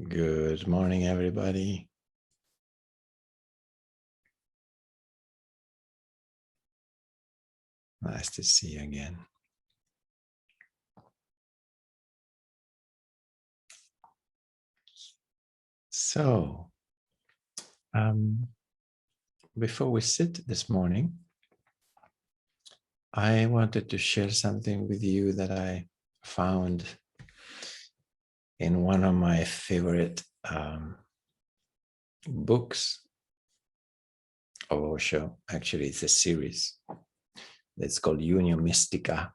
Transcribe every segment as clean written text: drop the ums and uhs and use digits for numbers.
Good morning, everybody. Nice to see you again. So, before we sit this morning, I wanted to share something with you that I found in one of my favorite books of Osho. Actually, it's a series. It's called Unio Mystica.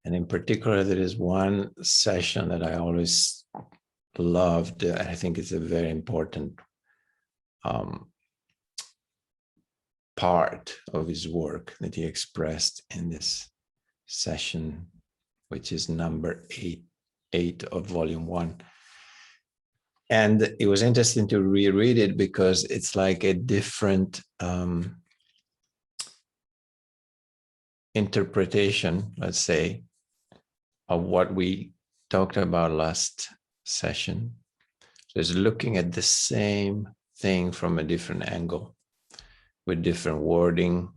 And in particular, there is one session that I always loved. I think it's a very important part of his work that he expressed in this session, which is number 8 of volume 1. And it was interesting to reread it because it's like a different interpretation, let's say, of what we talked about last session. So it's looking at the same thing from a different angle, with different wording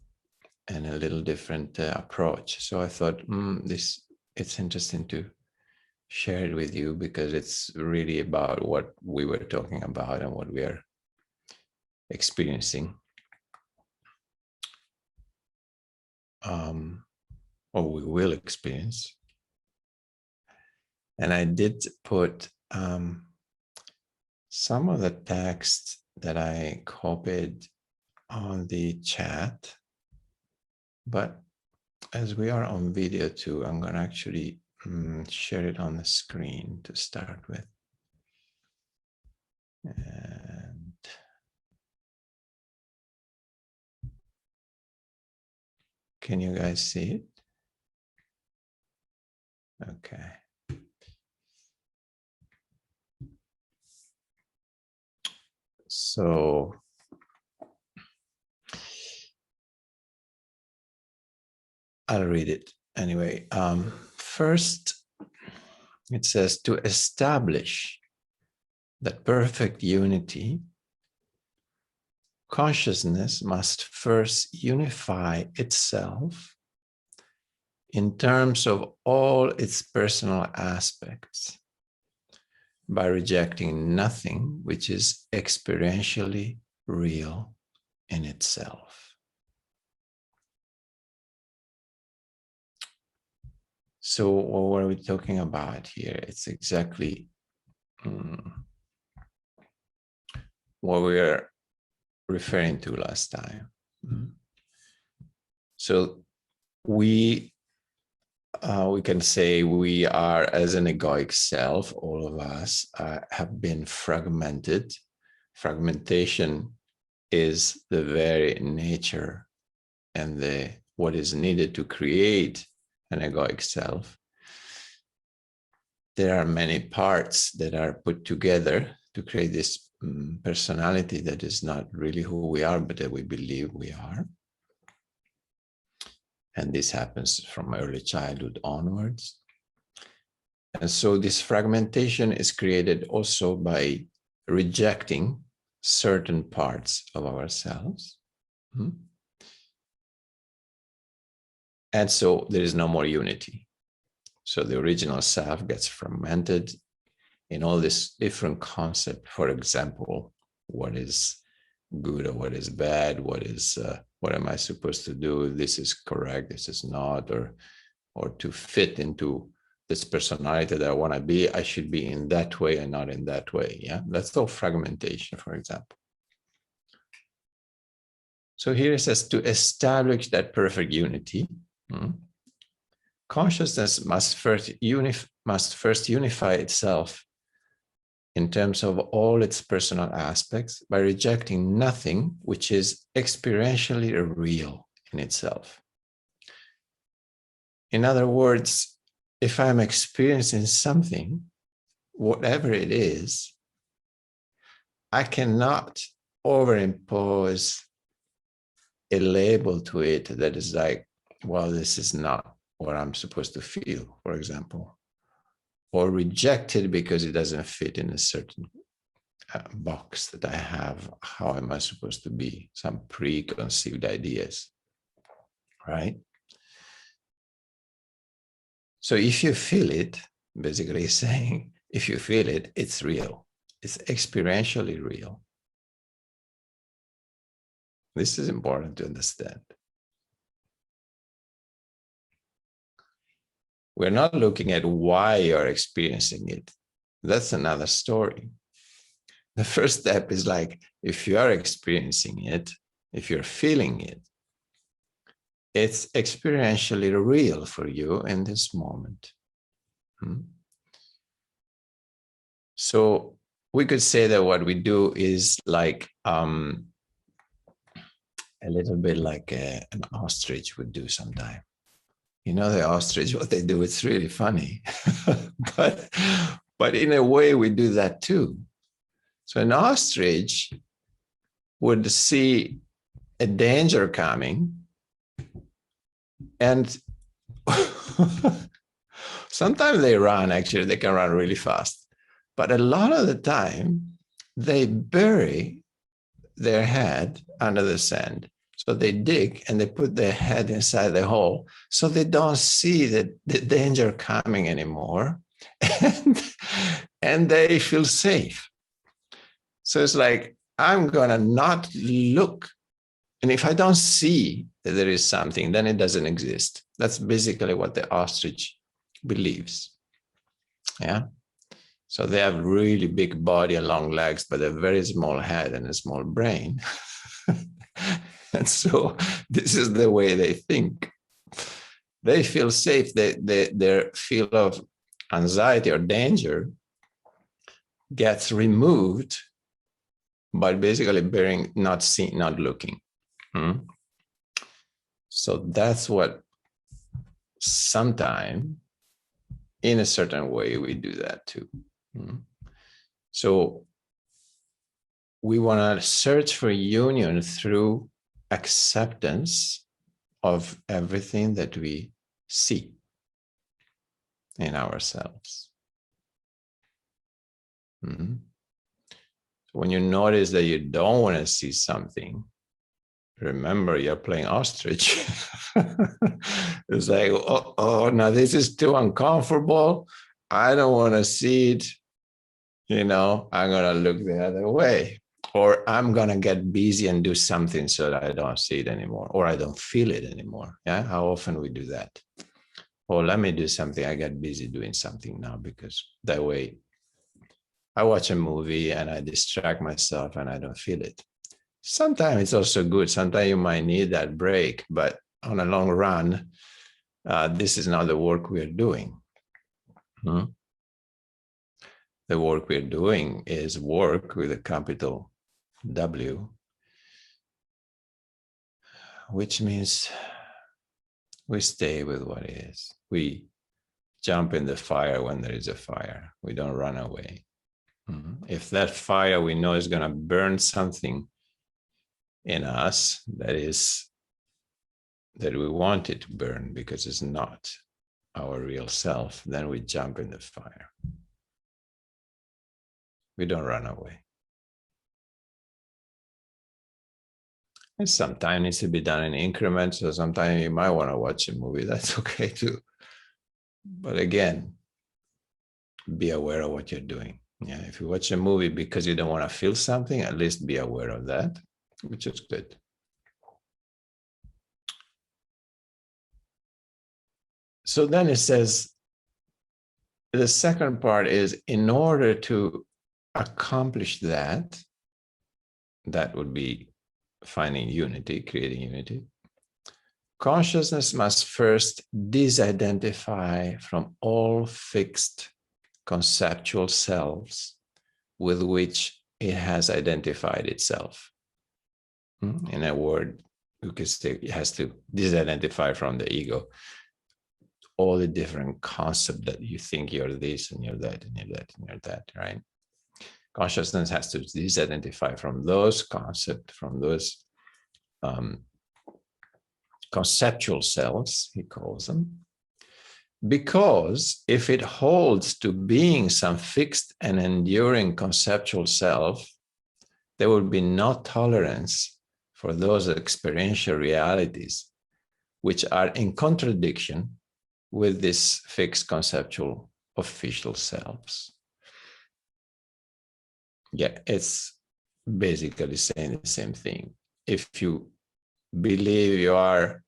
and a little different approach. So I thought, it's interesting to share it with you because it's really about what we were talking about and what we are experiencing. Or we will experience. And I did put some of the text that I copied on the chat, but as we are on video too, I'm going to actually share it on the screen to start with. And can you guys see it? Okay. So I'll read it anyway. First, it says, to establish that perfect unity, consciousness must first unify itself in terms of all its personal aspects by rejecting nothing which is experientially real in itself. So what are we talking about here? It's exactly what we were referring to last time. So we can say we are, as an egoic self, all of us have been fragmented. Fragmentation is the very nature and what is needed to create an egoic self. There are many parts that are put together to create this personality that is not really who we are, but that we believe we are. And this happens from early childhood onwards. And so this fragmentation is created also by rejecting certain parts of ourselves. And so there is no more unity. So the original self gets fragmented in all this different concept. For example, what is good or what is bad? What am I supposed to do? This is correct, this is not, or to fit into this personality that I want to be, I should be in that way and not in that way. Yeah, that's all fragmentation, for example. So here it says, to establish that perfect unity, consciousness must first unify itself in terms of all its personal aspects by rejecting nothing which is experientially real in itself. In other words, if I'm experiencing something, whatever it is, I cannot overimpose a label to it that is like, well, this is not what I'm supposed to feel, for example. or rejected because it doesn't fit in a certain box that I have. How am I supposed to be? Some preconceived ideas, right? So if you feel it, basically saying, if you feel it, it's real. It's experientially real. This is important to understand. We're not looking at why you're experiencing it. That's another story. The first step is like, if you are experiencing it, if you're feeling it, it's experientially real for you in this moment. So we could say that what we do is like a little bit like an ostrich would do sometime. You know, the ostrich, what they do, it's really funny. but in a way, we do that too. So an ostrich would see a danger coming, and sometimes they run, actually, they can run really fast. But a lot of the time, they bury their head under the sand. So they dig and they put their head inside the hole so they don't see the danger coming anymore. And they feel safe. So it's like, I'm going to not look. And if I don't see that there is something, then it doesn't exist. That's basically what the ostrich believes. Yeah. So they have really big body and long legs, but a very small head and a small brain. And so this is the way they think. They feel safe. Their feel of anxiety or danger gets removed by basically bearing, not seeing, not looking. So that's what sometime in a certain way we do that too. So we want to search for union through acceptance of everything that we see in ourselves. So when you notice that you don't want to see something, remember you're playing ostrich. It's like, oh, now this is too uncomfortable. I don't want to see it. You know, I'm going to look the other way. Or I'm going to get busy and do something so that I don't see it anymore, or I don't feel it anymore. Yeah, how often we do that? Oh, let me do something. I get busy doing something now, because that way I watch a movie and I distract myself and I don't feel it. Sometimes it's also good. Sometimes you might need that break, but on a long run, this is not the work we're doing. The work we're doing is work with a capital W, which means we stay with what is. We jump in the fire when there is a fire. We don't run away. If that fire we know is going to burn something in us that we want it to burn because it's not our real self, then we jump in the fire. We don't run away. And sometimes it needs to be done in increments, so sometimes you might want to watch a movie. That's okay too. But again, be aware of what you're doing. Yeah, if you watch a movie because you don't want to feel something, at least be aware of that, which is good. So then it says, the second part is, in order to accomplish that, that would be finding unity, creating unity. Consciousness must first disidentify from all fixed conceptual selves with which it has identified itself. In a word, you could say it has to disidentify from the ego all the different concepts that you think you're this and you're that and you're that and you're that, right? Consciousness has to disidentify from those concepts, from those conceptual selves, he calls them, Because if it holds to being some fixed and enduring conceptual self, there will be no tolerance for those experiential realities which are in contradiction with this fixed conceptual official selves. Yeah, it's basically saying the same thing. If you believe you are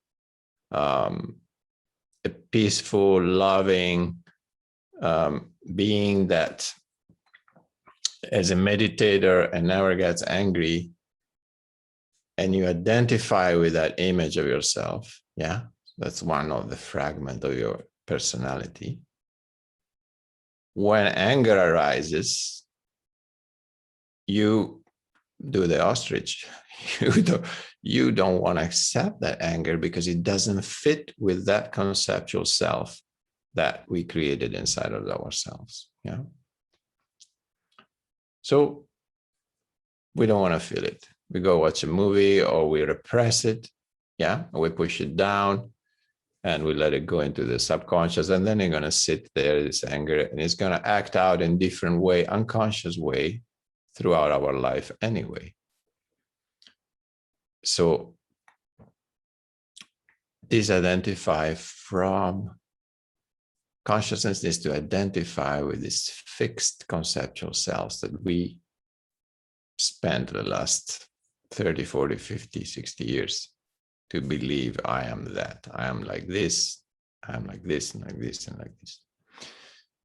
a peaceful, loving being that as a meditator and never gets angry, and you identify with that image of yourself, yeah, that's one of the fragments of your personality. When anger arises, you do the ostrich. You don't want to accept that anger because it doesn't fit with that conceptual self that we created inside of ourselves. Yeah. So we don't want to feel it. We go watch a movie or we repress it. Yeah. We push it down and we let it go into the subconscious. And then it's going to sit there, this anger, and it's going to act out in different way, unconscious way throughout our life anyway. So disidentify from consciousness is to identify with this fixed conceptual selves that we spent the last 30, 40, 50, 60 years to believe I am that. I am like this, I am like this, and like this, and like this.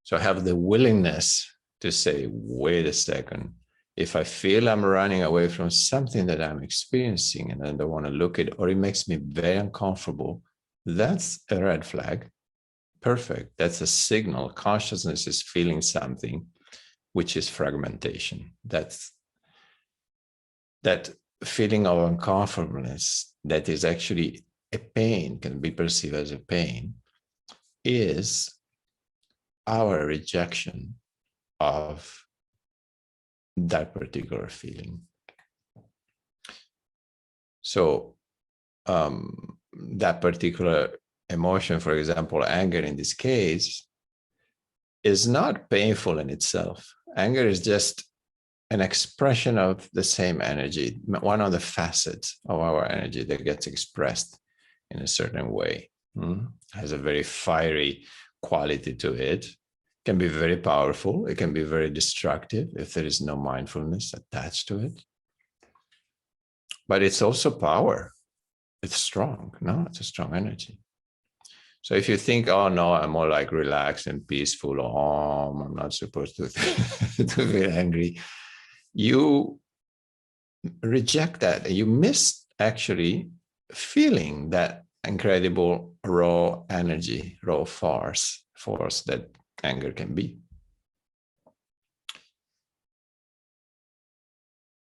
So have the willingness to say, wait a second, if I feel I'm running away from something that I'm experiencing and I don't want to look at it, or it makes me very uncomfortable, that's a red flag. Perfect. That's a signal. Consciousness is feeling something, which is fragmentation. That's that feeling of uncomfortableness that is actually a pain, can be perceived as a pain, is our rejection of that particular feeling. So that particular emotion, for example, anger in this case, is not painful in itself. Anger is just an expression of the same energy, one of the facets of our energy that gets expressed in a certain way. Has a very fiery quality to it. Can be very powerful. It can be very destructive if there is no mindfulness attached to it. But it's also power. It's strong. No, it's a strong energy. So if you think, oh no, I'm more like relaxed and peaceful, I'm not supposed to, to feel angry, you reject that. You miss actually feeling that incredible raw energy, raw force that anger can be.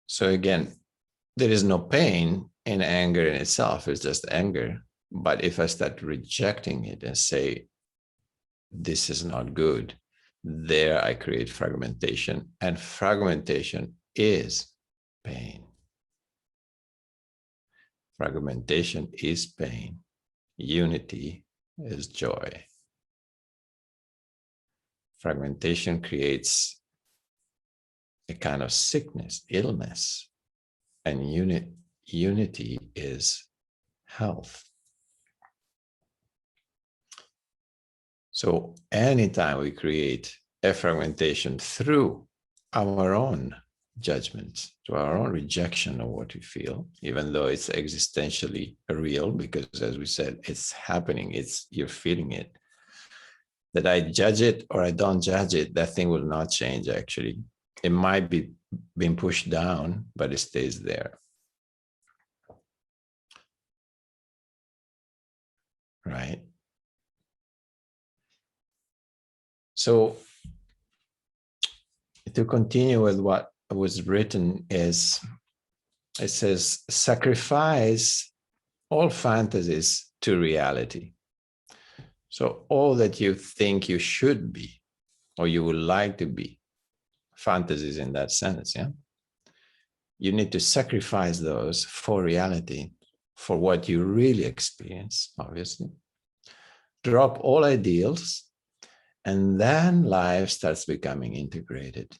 So again, there is no pain in anger in itself. It's just anger. But if I start rejecting it and say, this is not good, there I create fragmentation. And fragmentation is pain. Fragmentation is pain. Unity is joy. Fragmentation creates a kind of sickness, illness, and unity is health. So anytime we create a fragmentation through our own judgment, to our own rejection of what we feel, even though it's existentially real, because as we said, it's happening, you're feeling it, that I judge it or I don't judge it, that thing will not change actually. It might be being pushed down, but it stays there. Right? So to continue with what was written is, it says, sacrifice all fantasies to reality. So all that you think you should be, or you would like to be, fantasies in that sense, yeah? You need to sacrifice those for reality, for what you really experience, obviously. drop all ideals, and then life starts becoming integrated.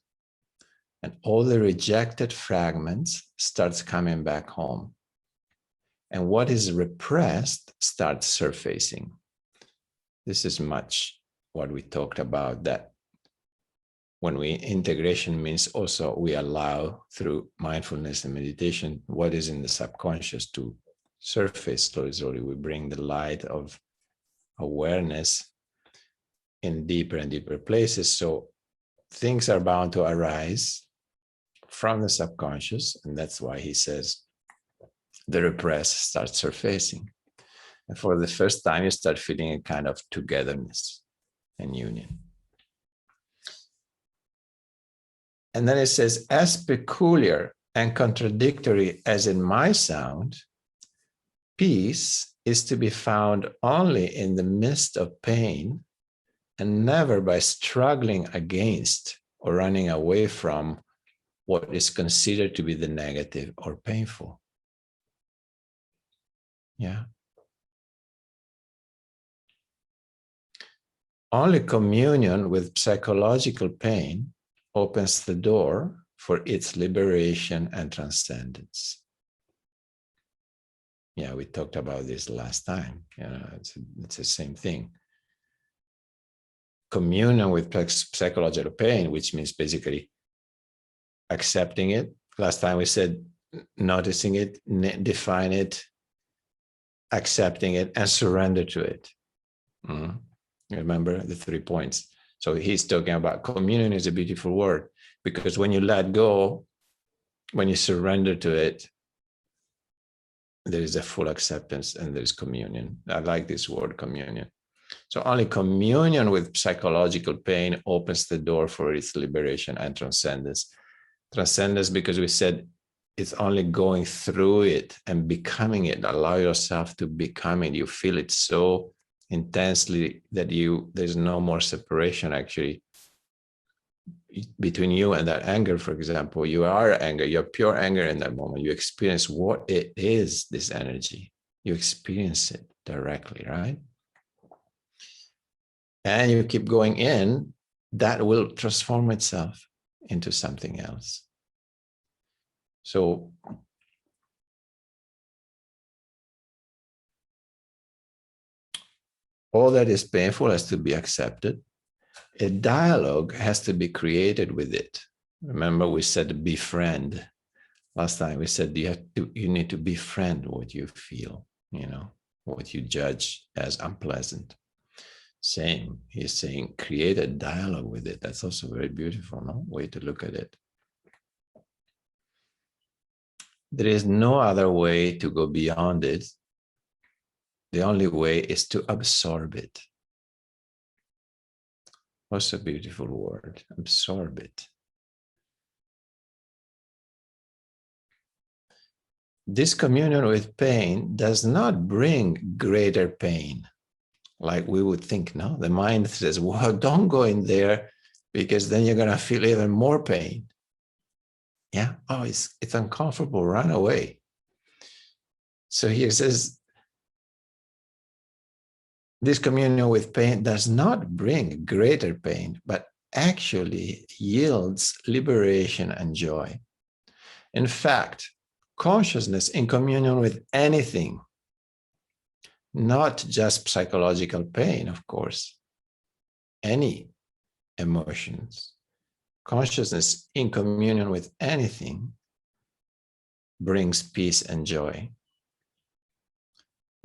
And all the rejected fragments starts coming back home. And what is repressed starts surfacing. This is much what we talked about, that when we integration means also we allow through mindfulness and meditation what is in the subconscious to surface slowly. We bring the light of awareness in deeper and deeper places. So things are bound to arise from the subconscious, and that's why he says the repressed starts surfacing. And for the first time, you start feeling a kind of togetherness and union. And then it says, as peculiar and contradictory as in my sound, peace is to be found only in the midst of pain and never by struggling against or running away from what is considered to be the negative or painful. Yeah. Only communion with psychological pain opens the door for its liberation and transcendence. Yeah, we talked about this last time. You know, it's the same thing. Communion with psychological pain, which means basically accepting it. Last time we said noticing it, define it, accepting it, and surrender to it. Remember the 3 points. So he's talking about communion is a beautiful word, because when you let go, when you surrender to it, there is a full acceptance and there's communion. I like this word, communion. So only communion with psychological pain opens the door for its liberation and transcendence. Transcendence, because we said it's only going through it and becoming it. Allow yourself to become it. You feel it so intensely that there's no more separation actually between you and that anger. For example, you are anger, you're pure anger in that moment. You experience what it is, this energy. You experience it directly, right? And you keep going in, that will transform itself into something else. So all that is painful has to be accepted. A dialogue has to be created with it. Remember, we said befriend. Last time we said you need to befriend what you feel, what you judge as unpleasant. Same, he's saying create a dialogue with it. That's also very beautiful, no? Way to look at it. There is no other way to go beyond it. The only way is to absorb it. What's a beautiful word? Absorb it. This communion with pain does not bring greater pain, like we would think, no? The mind says, well, don't go in there because then you're going to feel even more pain. Yeah, oh, it's uncomfortable, run away. So he says, this communion with pain does not bring greater pain, but actually yields liberation and joy. In fact, consciousness in communion with anything, not just psychological pain, of course, any emotions, consciousness in communion with anything brings peace and joy.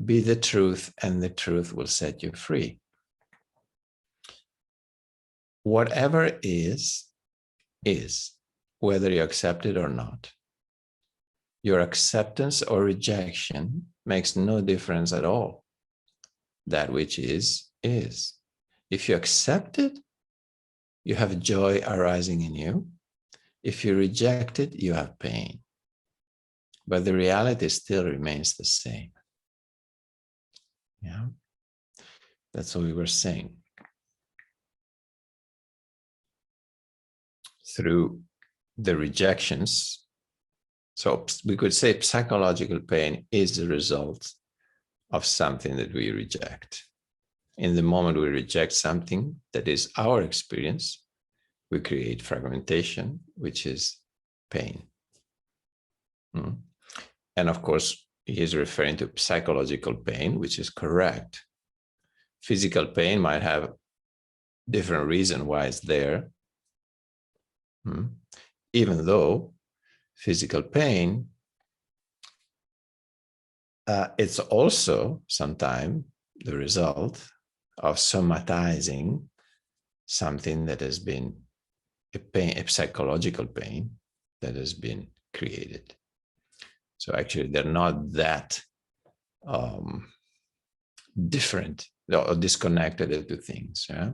Be the truth, and the truth will set you free. Whatever is, whether you accept it or not. Your acceptance or rejection makes no difference at all. That which is. If you accept it, you have joy arising in you. If you reject it, you have pain. But the reality still remains the same. Yeah, that's what we were saying. Through the rejections, so we could say psychological pain is the result of something that we reject in the moment we reject something that is our experience, we create fragmentation, which is pain. And of course, he's referring to psychological pain, which is correct. Physical pain might have different reason why it's there. Even though physical pain, it's also sometimes the result of somatizing something that has been a psychological pain that has been created. So actually, they're not that different or disconnected the two things. Yeah.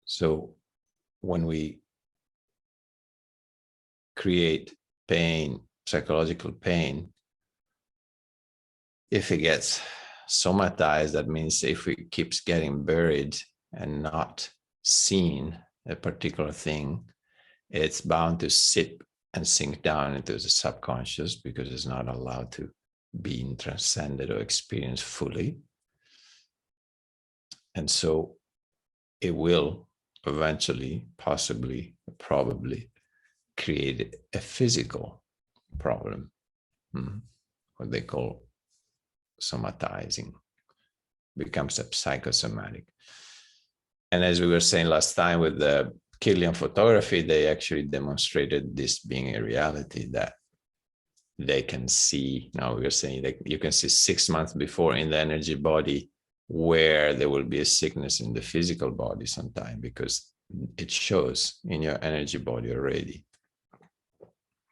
So when we create pain, psychological pain, if it gets somatized, that means if it keeps getting buried and not seen a particular thing, it's bound to sit and sink down into the subconscious because it's not allowed to be transcended or experienced fully. And so it will eventually, possibly, probably create a physical problem, what they call somatizing, becomes a psychosomatic. And as we were saying last time with the Kirlian photography, they actually demonstrated this being a reality that they can see. Now we are saying that you can see 6 months before in the energy body where there will be a sickness in the physical body sometime, because it shows in your energy body already.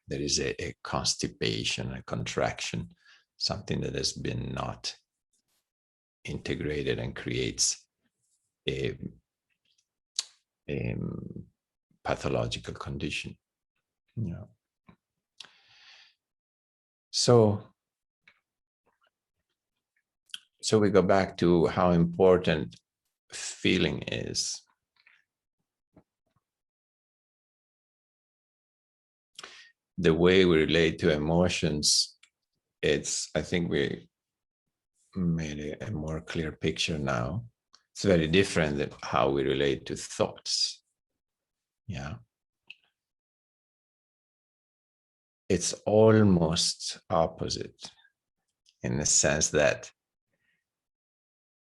There is a constipation, a contraction, something that has been not integrated and creates a pathological condition. Yeah. So we go back to how important feeling is. The way we relate to emotions, I think we made a more clear picture now. It's very different than how we relate to thoughts. Yeah. It's almost opposite in the sense that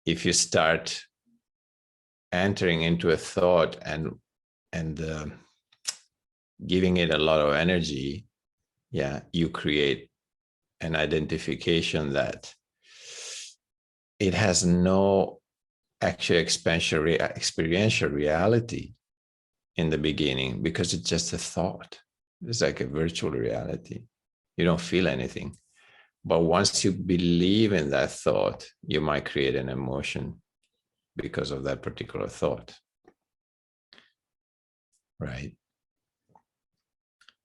if you start entering into a thought and giving it a lot of energy, yeah, you create an identification that it has no actual experiential reality in the beginning, because it's just a thought. It's like a virtual reality. You don't feel anything. But once you believe in that thought, you might create an emotion because of that particular thought. Right?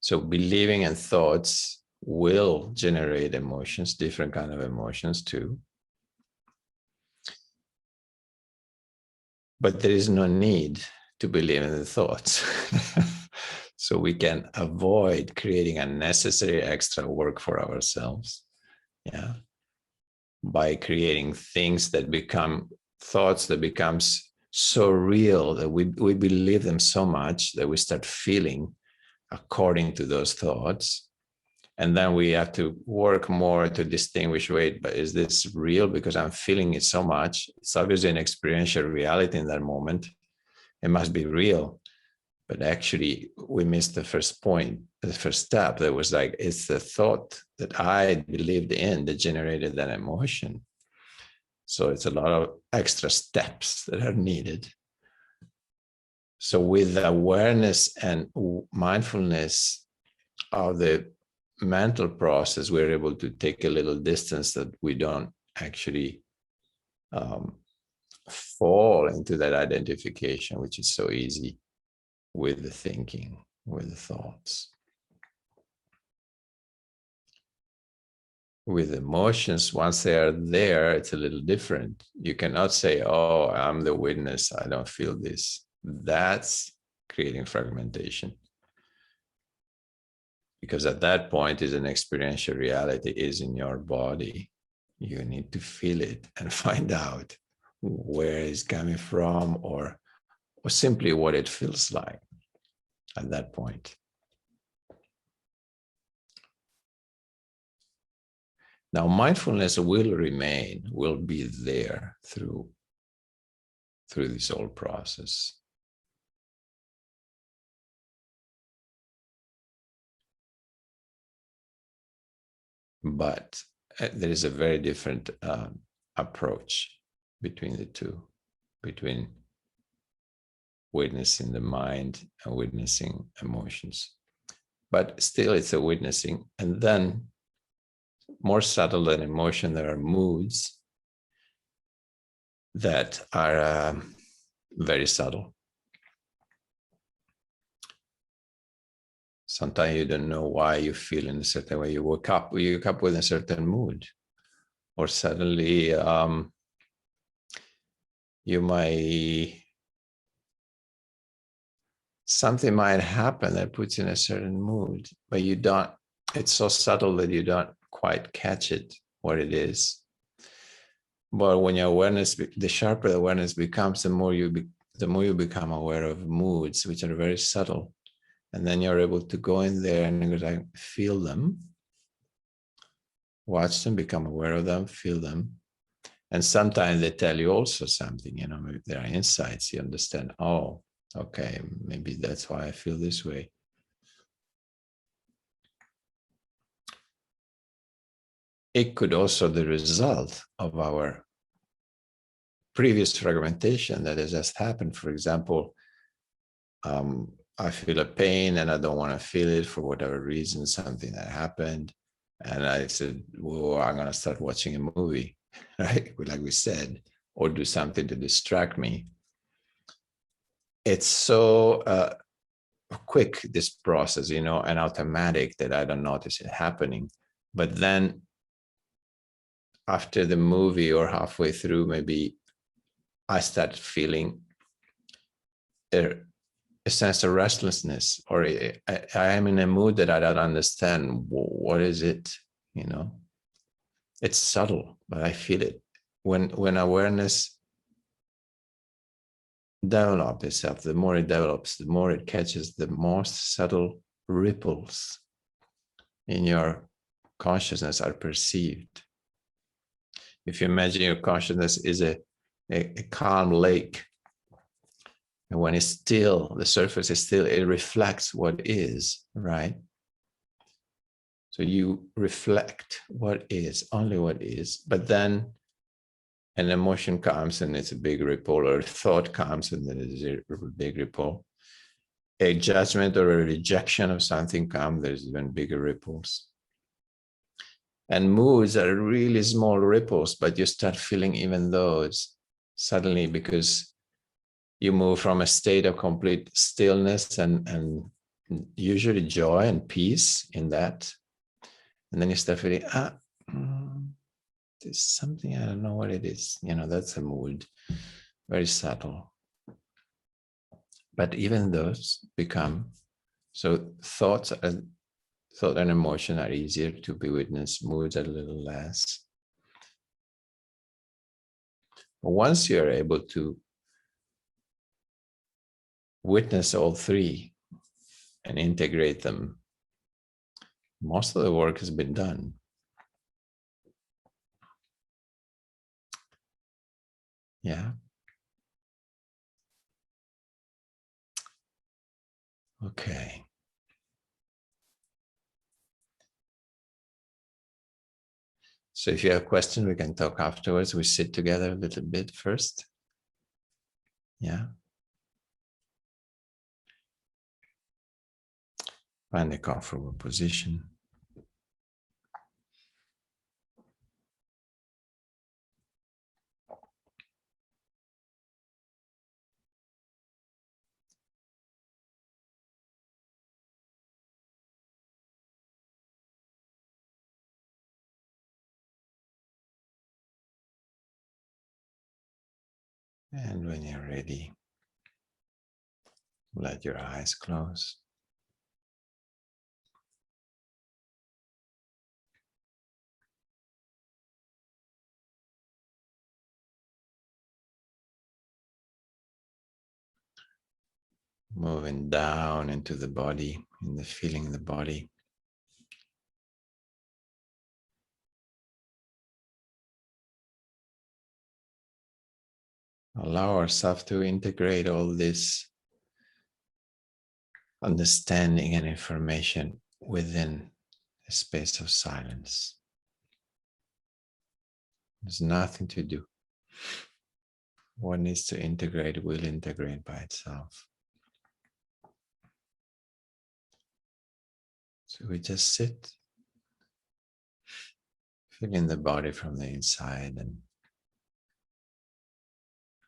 So believing in thoughts will generate emotions, different kind of emotions too. But there is no need to believe in the thoughts. So we can avoid creating unnecessary extra work for ourselves. Yeah. By creating things that become thoughts that becomes so real that we believe them so much that we start feeling according to those thoughts. And then we have to work more to distinguish, wait, but is this real? Because I'm feeling it so much. It's obviously an experiential reality in that moment. It must be real. But actually, we missed the first point, the first step. That was like, it's the thought that I believed in that generated that emotion. So it's a lot of extra steps that are needed. So with awareness and mindfulness of the mental process, we're able to take a little distance that we don't actually fall into that identification, which is so easy with the thinking, with the thoughts. With emotions, once they are there, it's a little different. You cannot say, oh, I'm the witness, I don't feel this. That's creating fragmentation. because at that point is an experiential reality is in your body. You need to feel it and find out where it's coming from, or simply what it feels like at that point. Now, mindfulness will remain, will be there through this whole process. But there is a very different approach between the two, between witnessing the mind and witnessing emotions. But still, it's a witnessing. And then, more subtle than emotion, there are moods that are very subtle. Sometimes you don't know why you feel in a certain way. You wake up with a certain mood, or suddenly something might happen that puts you in a certain mood, but you don't. It's so subtle that you don't quite catch it, what it is. But when your awareness, the sharper the awareness becomes, the more you become aware of moods, which are very subtle. And then you're able to go in there and feel them, watch them, become aware of them, feel them. And sometimes they tell you also something, maybe there are insights. You understand, oh, okay, maybe that's why I feel this way. It could also be the result of our previous fragmentation that has just happened. For example, I feel a pain and I don't want to feel it for whatever reason, something that happened. And I said, well, I'm going to start watching a movie, right? Like we said, or do something to distract me. It's so quick, this process, and automatic, that I don't notice it happening. But then after the movie or halfway through, maybe I start feeling a sense of restlessness, or I am in a mood that I don't understand. What is it? It's subtle, but I feel it. When awareness develops itself, the more it develops, the more it catches the most subtle ripples in your consciousness are perceived. If you imagine your consciousness is a calm lake, and when it's still, the surface is still, it reflects what is, right? So you reflect what is, only what is, but then an emotion comes and it's a big ripple, or a thought comes and there's a big ripple. A judgment or a rejection of something comes, there's even bigger ripples. And moods are really small ripples, but you start feeling even those suddenly, because you move from a state of complete stillness and usually joy and peace in that. And then you start feeling, there's something, I don't know what it is. That's a mood, very subtle. But even those become, so thought and emotion are easier to be witnessed, moods are a little less. But once you're able to witness all three and integrate them, most of the work has been done. Yeah. Okay. So if you have questions, we can talk afterwards. We sit together a little bit first. Yeah. Find a comfortable position. And when you're ready, let your eyes close. moving down into the body, in the feeling the body. Allow ourselves to integrate all this understanding and information within a space of silence. There's nothing to do. What needs to integrate will integrate by itself. So we just sit, feeling the body from the inside and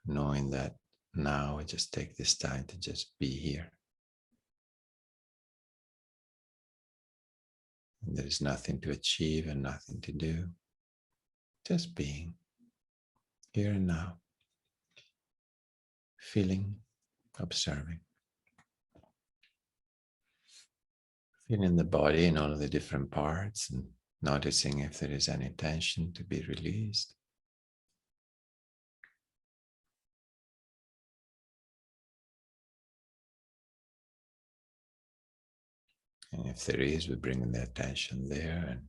knowing that now we just take this time to just be here. And there is nothing to achieve and nothing to do. Just being here and now. Feeling, observing. Feeling the body in all of the different parts and noticing if there is any tension to be released. And if there is, we bring the attention there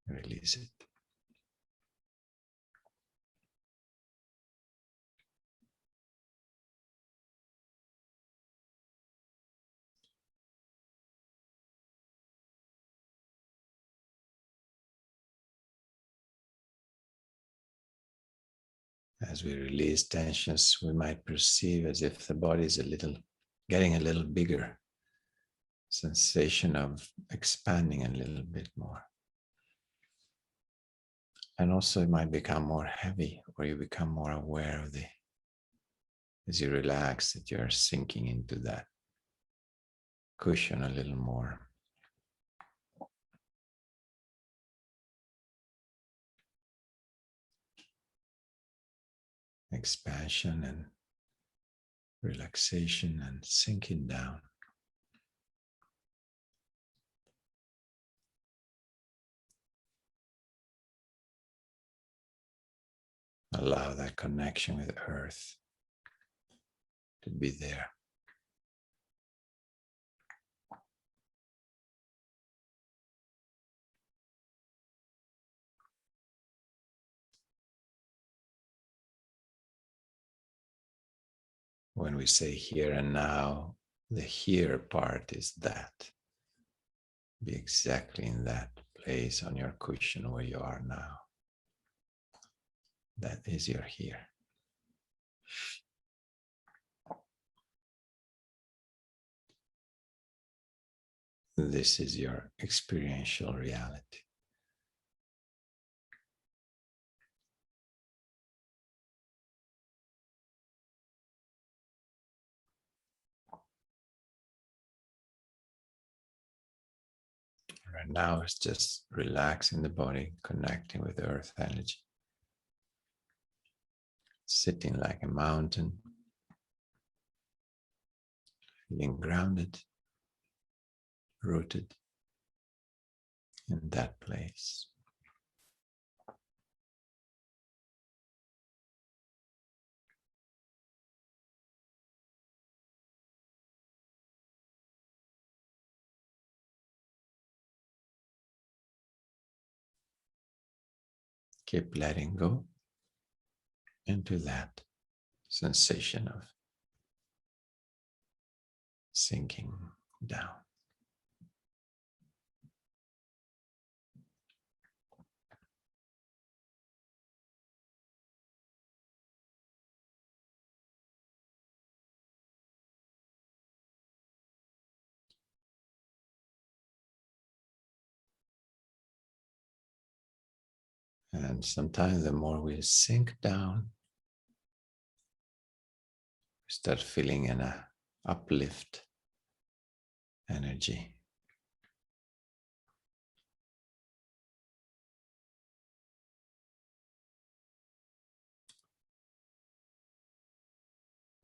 and release it. As we release tensions, we might perceive as if the body is getting a little bigger. Sensation of expanding a little bit more. And also it might become more heavy, or you become more aware of as you relax, that you're sinking into that cushion a little more. Expansion and relaxation and sinking down. Allow that connection with Earth to be there. When we say here and now, the here part is that. Be exactly in that place on your cushion where you are now. That is your here. This is your experiential reality. Right now, it's just relaxing the body, connecting with earth energy. Sitting like a mountain, feeling grounded, rooted in that place. Keep letting go into that sensation of sinking down. And sometimes the more we sink down, we start feeling an uplift energy.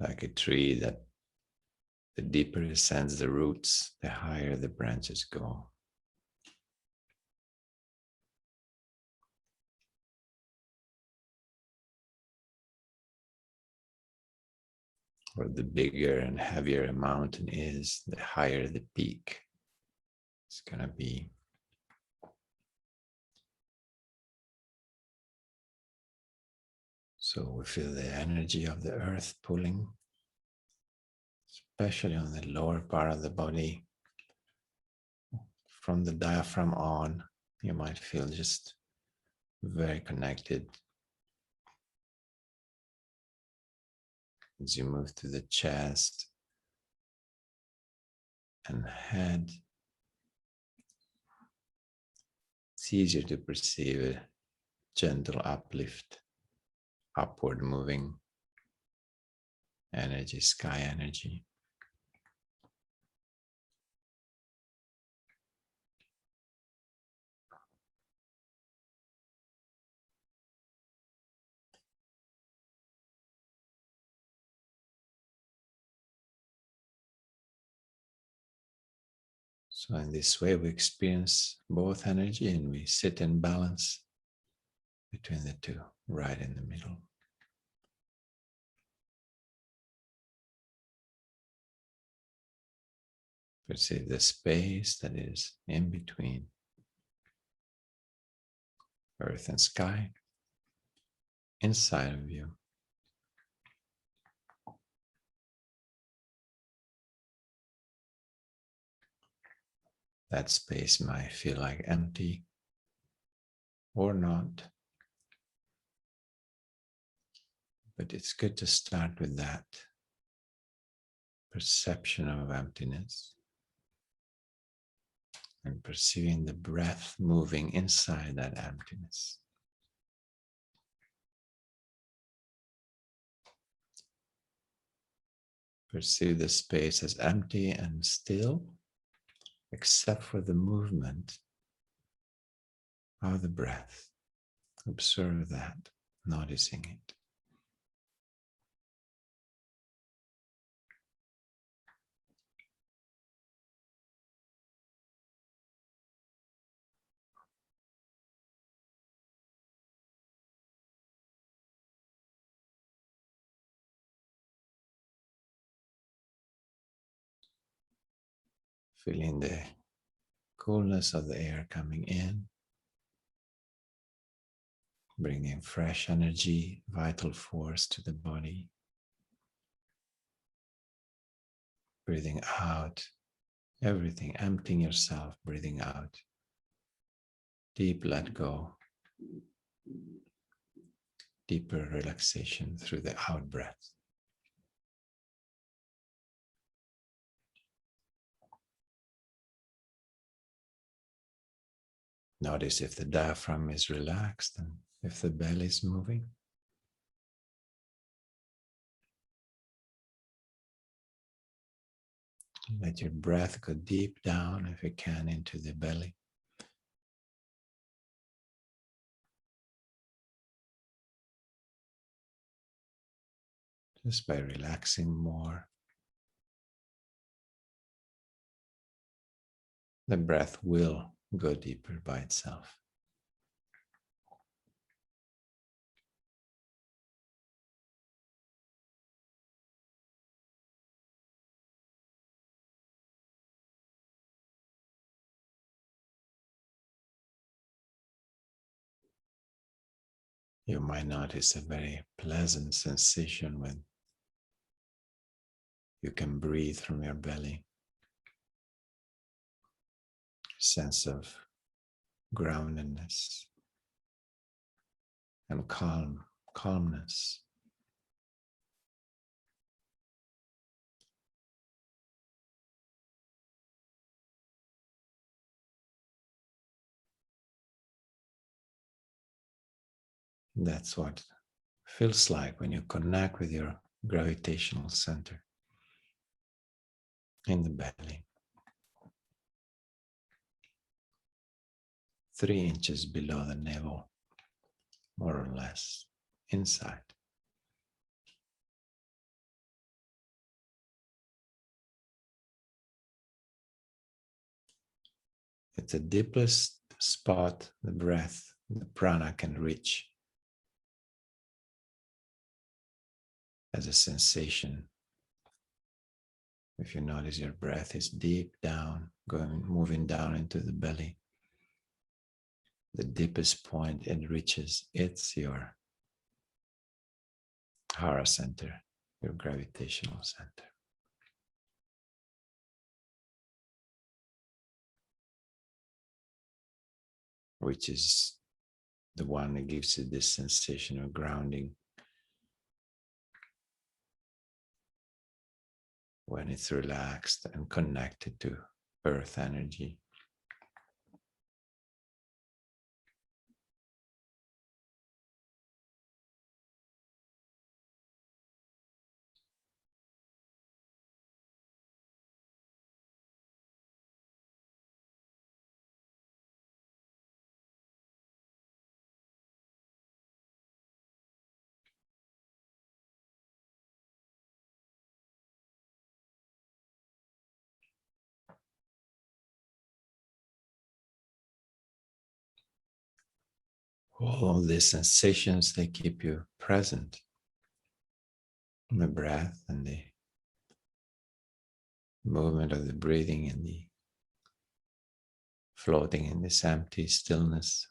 Like a tree that the deeper it sends the roots, the higher the branches go. or the bigger and heavier a mountain is, the higher the peak is going to be. So we feel the energy of the earth pulling, especially on the lower part of the body. From the diaphragm on, you might feel just very connected. As you move to the chest and head, it's easier to perceive a gentle uplift, upward moving energy, sky energy. So in this way, we experience both energy and we sit in balance between the two, right in the middle. Perceive the space that is in between earth and sky, inside of you. That space might feel like empty or not, but it's good to start with that perception of emptiness and perceiving the breath moving inside that emptiness. Perceive the space as empty and still, except for the movement of the breath. Observe that, noticing it. Feeling the coolness of the air coming in, bringing fresh energy, vital force to the body. Breathing out, everything, emptying yourself, breathing out. Deep let go, deeper relaxation through the out breath. Notice if the diaphragm is relaxed and if the belly is moving. Let your breath go deep down, if you can, into the belly. Just by relaxing more, the breath will go deeper by itself. You might notice a very pleasant sensation when you can breathe from your belly. Sense of groundedness and calmness. That's what feels like when you connect with your gravitational center in the belly. 3 inches below the navel, more or less, inside. It's the deepest spot the breath, the prana can reach as a sensation If you notice your breath is deep down, moving down into the belly, the deepest point it reaches, it's your Hara center, your gravitational center. Which is the one that gives you this sensation of grounding when it's relaxed and connected to earth energy. All of these sensations, they keep you present in the breath and the movement of the breathing and the floating in this empty stillness.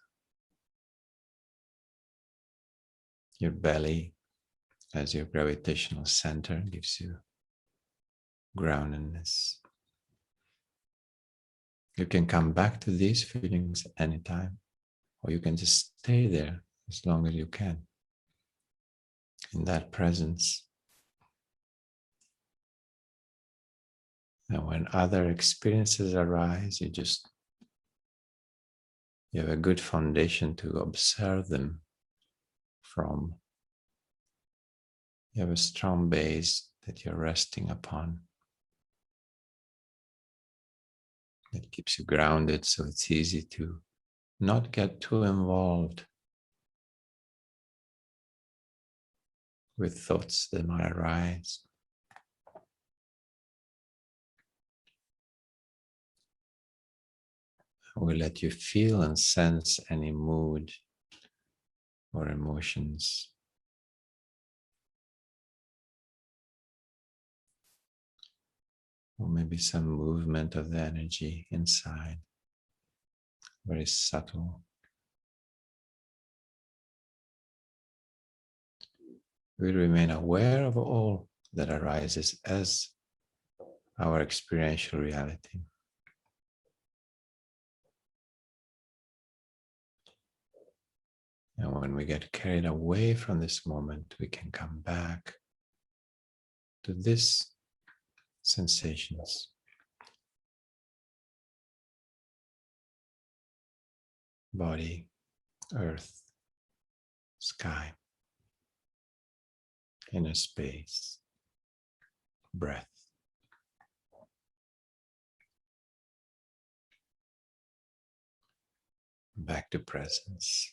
Your belly as your gravitational center gives you groundedness. You can come back to these feelings anytime, or you can just stay there as long as you can in that presence. And when other experiences arise, you have a good foundation to observe them from. You have a strong base that you're resting upon that keeps you grounded, so it's easy to not get too involved with thoughts that might arise. We let you feel and sense any mood or emotions. Or maybe some movement of the energy inside, very subtle. We remain aware of all that arises as our experiential reality. And when we get carried away from this moment, we can come back to these sensations. Body, earth, sky, inner space, breath. Back to presence.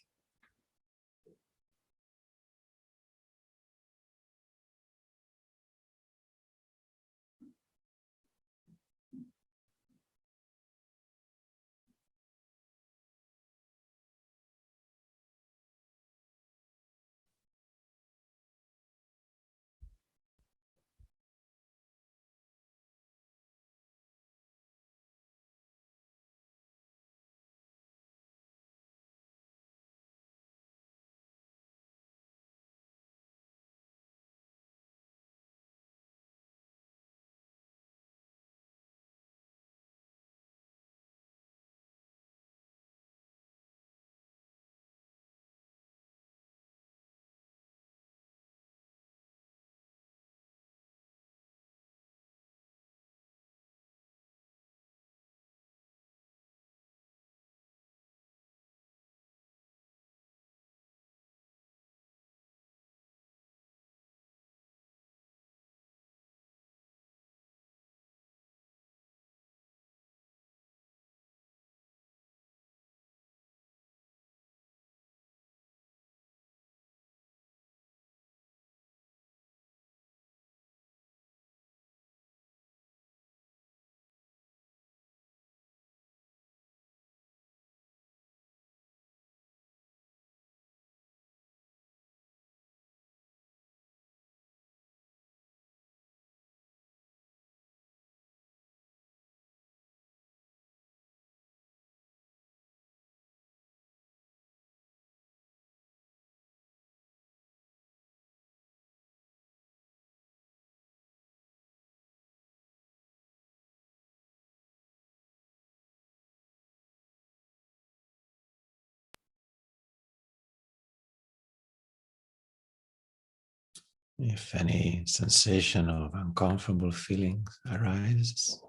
If any sensation of uncomfortable feelings arises,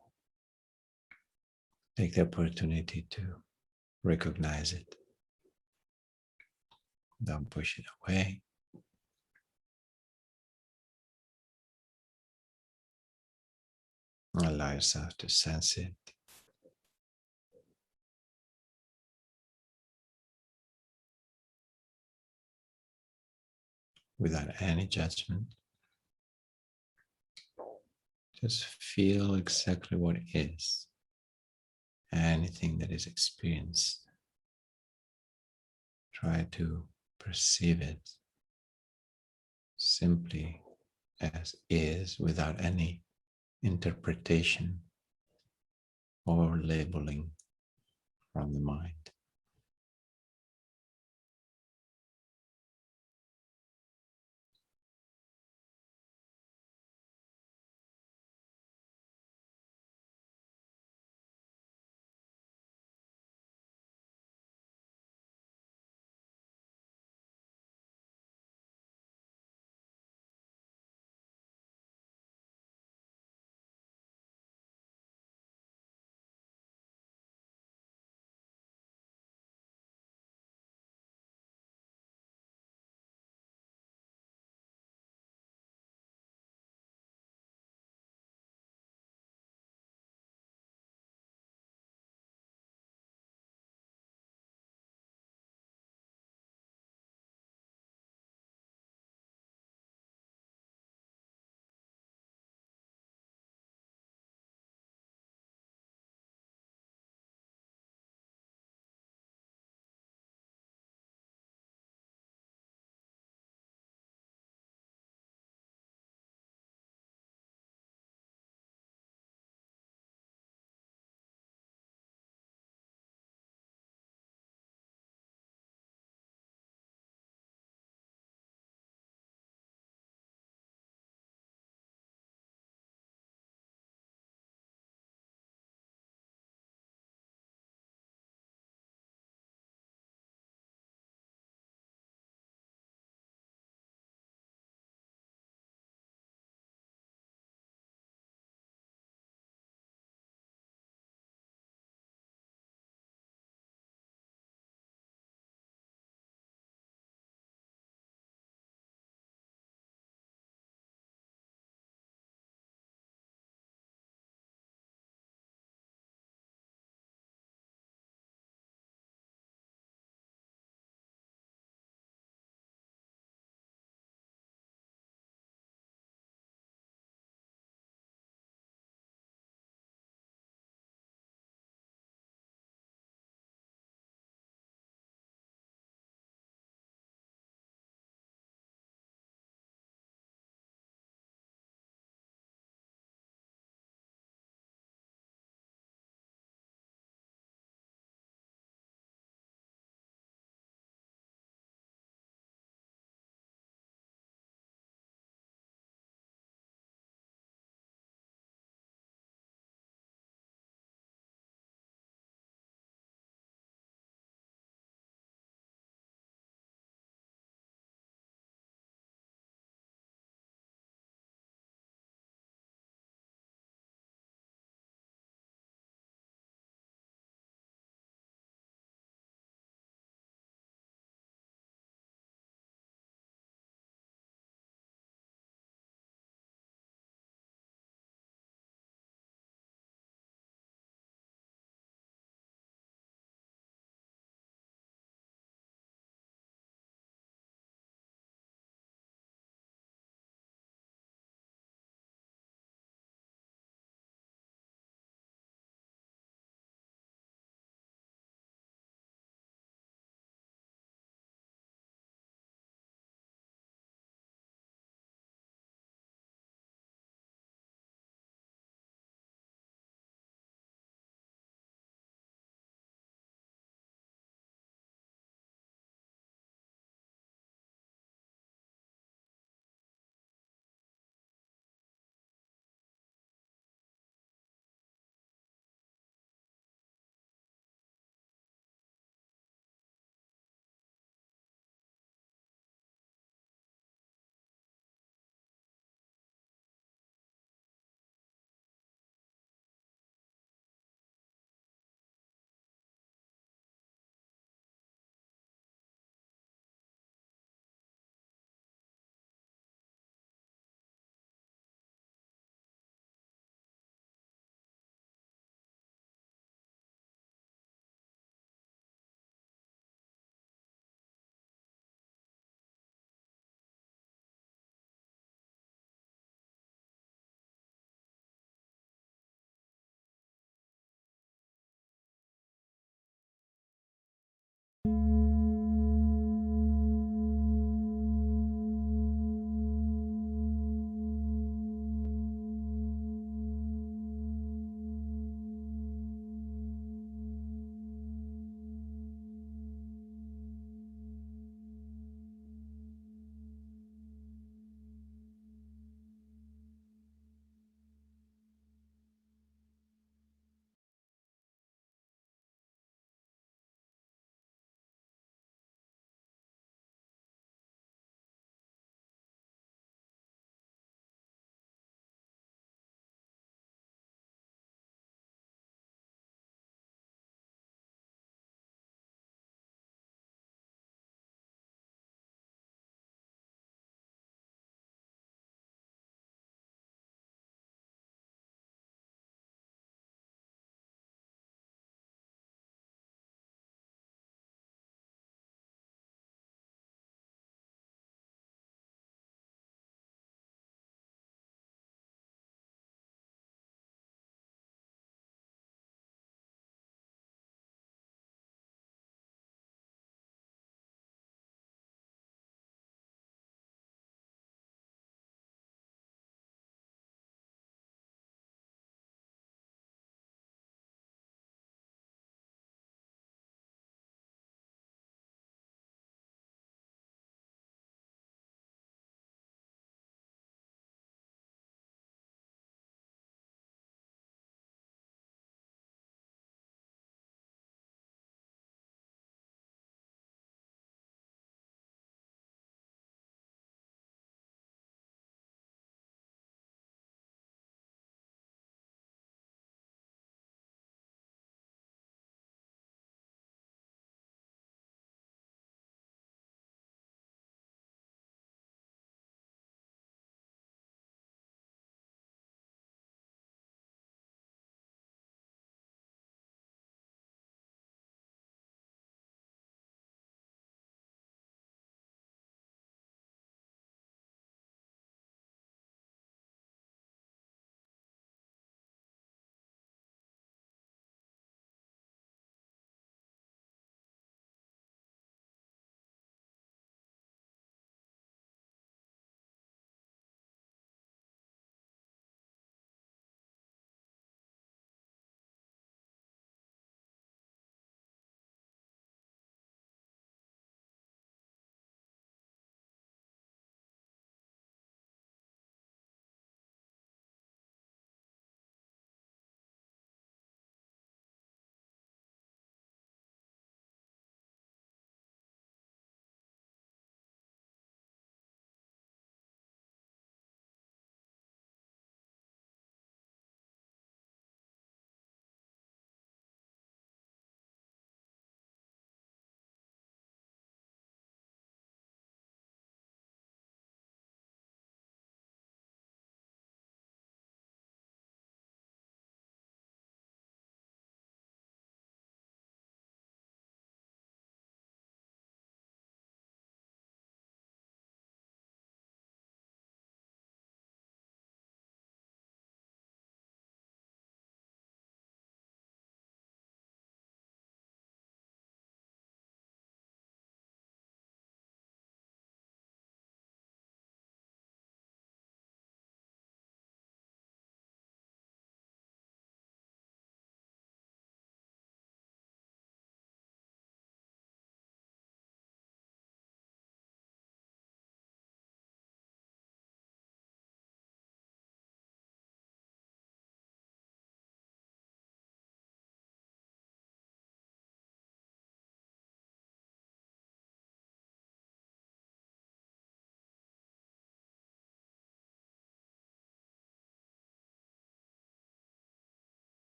take the opportunity to recognize it. Don't push it away. Allow yourself to sense it. Without any judgment. Just feel exactly what it is. Anything that is experienced. Try to perceive it simply as is without any interpretation or labeling from the mind.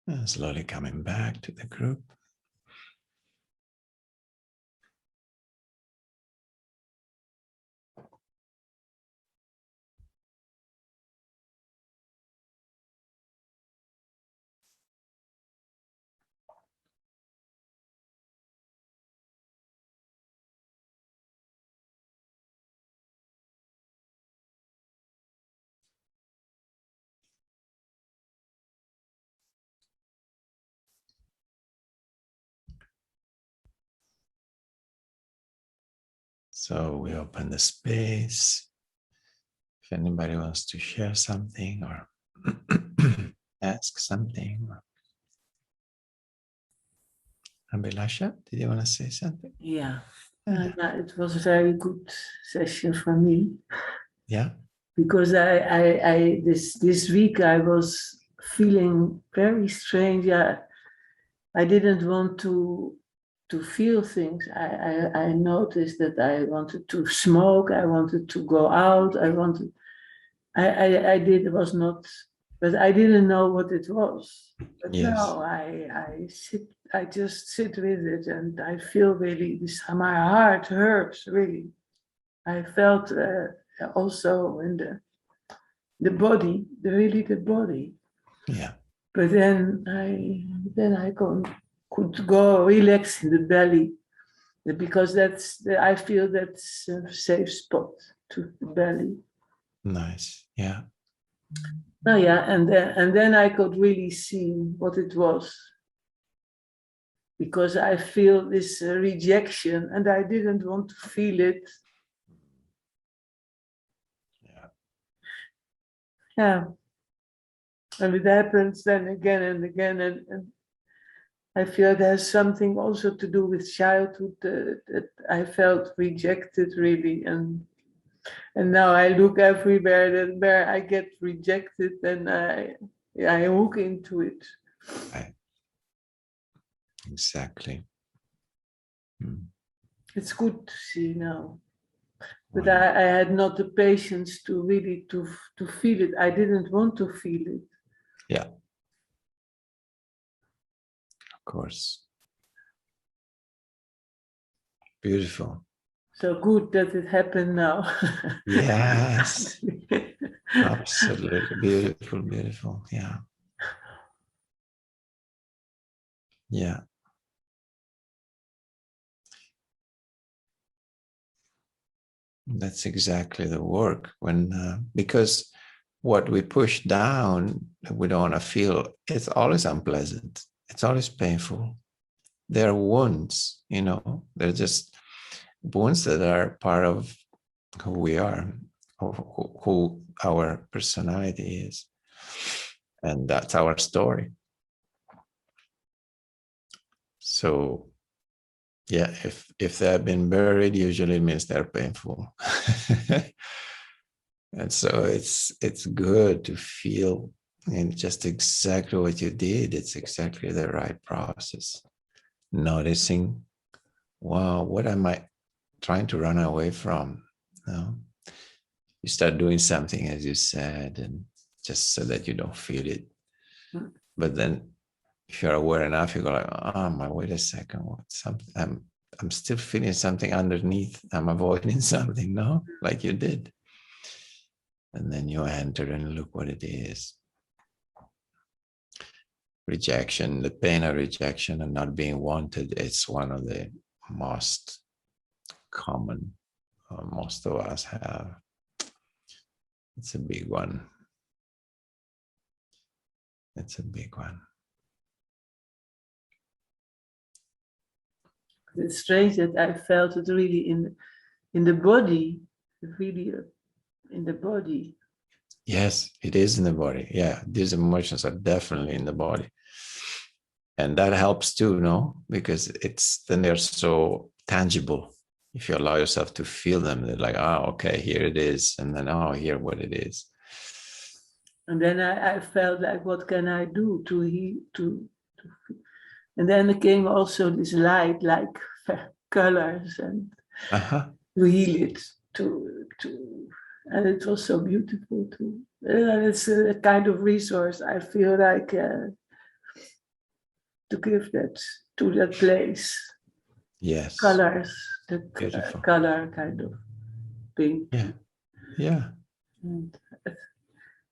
And slowly coming back to the group. So we open the space. If anybody wants to share something or ask something. Abhilasha, did you want to say something? Yeah. Yeah. It was a very good session for me. Yeah. Because this week I was feeling very strange. Yeah, I didn't want to feel things. I noticed that I wanted to smoke. I wanted to go out. I did. It was not, but I didn't know what it was. But Yes. now I just sit with it, and I feel really this. My heart hurts really. I felt also in the body, the body. Yeah. But then I could go relax in the belly, because I feel that's a safe spot, to the belly. Nice. Yeah. Oh yeah, and then I could really see what it was, because I feel this rejection, and I didn't want to feel it. Yeah. Yeah, and it happens then again and again, and I feel it has something also to do with childhood, that I felt rejected really, and now I look everywhere that where I get rejected, and I hook into it. Right. Exactly. It's good to see now, but Wonderful. I had not the patience to really to feel it. I didn't want to feel it. Yeah. Of course. Beautiful. So good that it happened now. Yes. Absolutely. Beautiful, beautiful. Yeah. Yeah. That's exactly the work. Because what we push down, we don't want to feel, it's always unpleasant. It's always painful. They're wounds, they're just wounds that are part of who we are, who our personality is. And that's our story. So yeah, if they have been buried, usually it means they're painful. And so it's good to feel, and just exactly what you did. It's exactly the right process. Noticing, wow, what am I trying to run away from? You start doing something, as you said, and just so that you don't feel it. But then if you're aware enough, you go like, oh my, wait a second, what's something? I'm still feeling something underneath. I'm avoiding something, no? Like you did. And then you enter and look what it is. Rejection, the pain of rejection and not being wanted, it's one of the most common, most of us have. It's a big one. It's a big one. It's strange that I felt it really in the body, really in the body. Yes, it is in the body. Yeah, these emotions are definitely in the body. And that helps too, no? Because then they're so tangible. If you allow yourself to feel them, they're like, oh, okay, here it is. And then, oh, here what it is. And then I felt like, what can I do to and then there came also this light, like colors, and to heal it, and it was so beautiful too. It's a kind of resource. I feel like to give that to that place. Yes. Colors, the Beautiful. color kind of pink. Yeah. Yeah. And,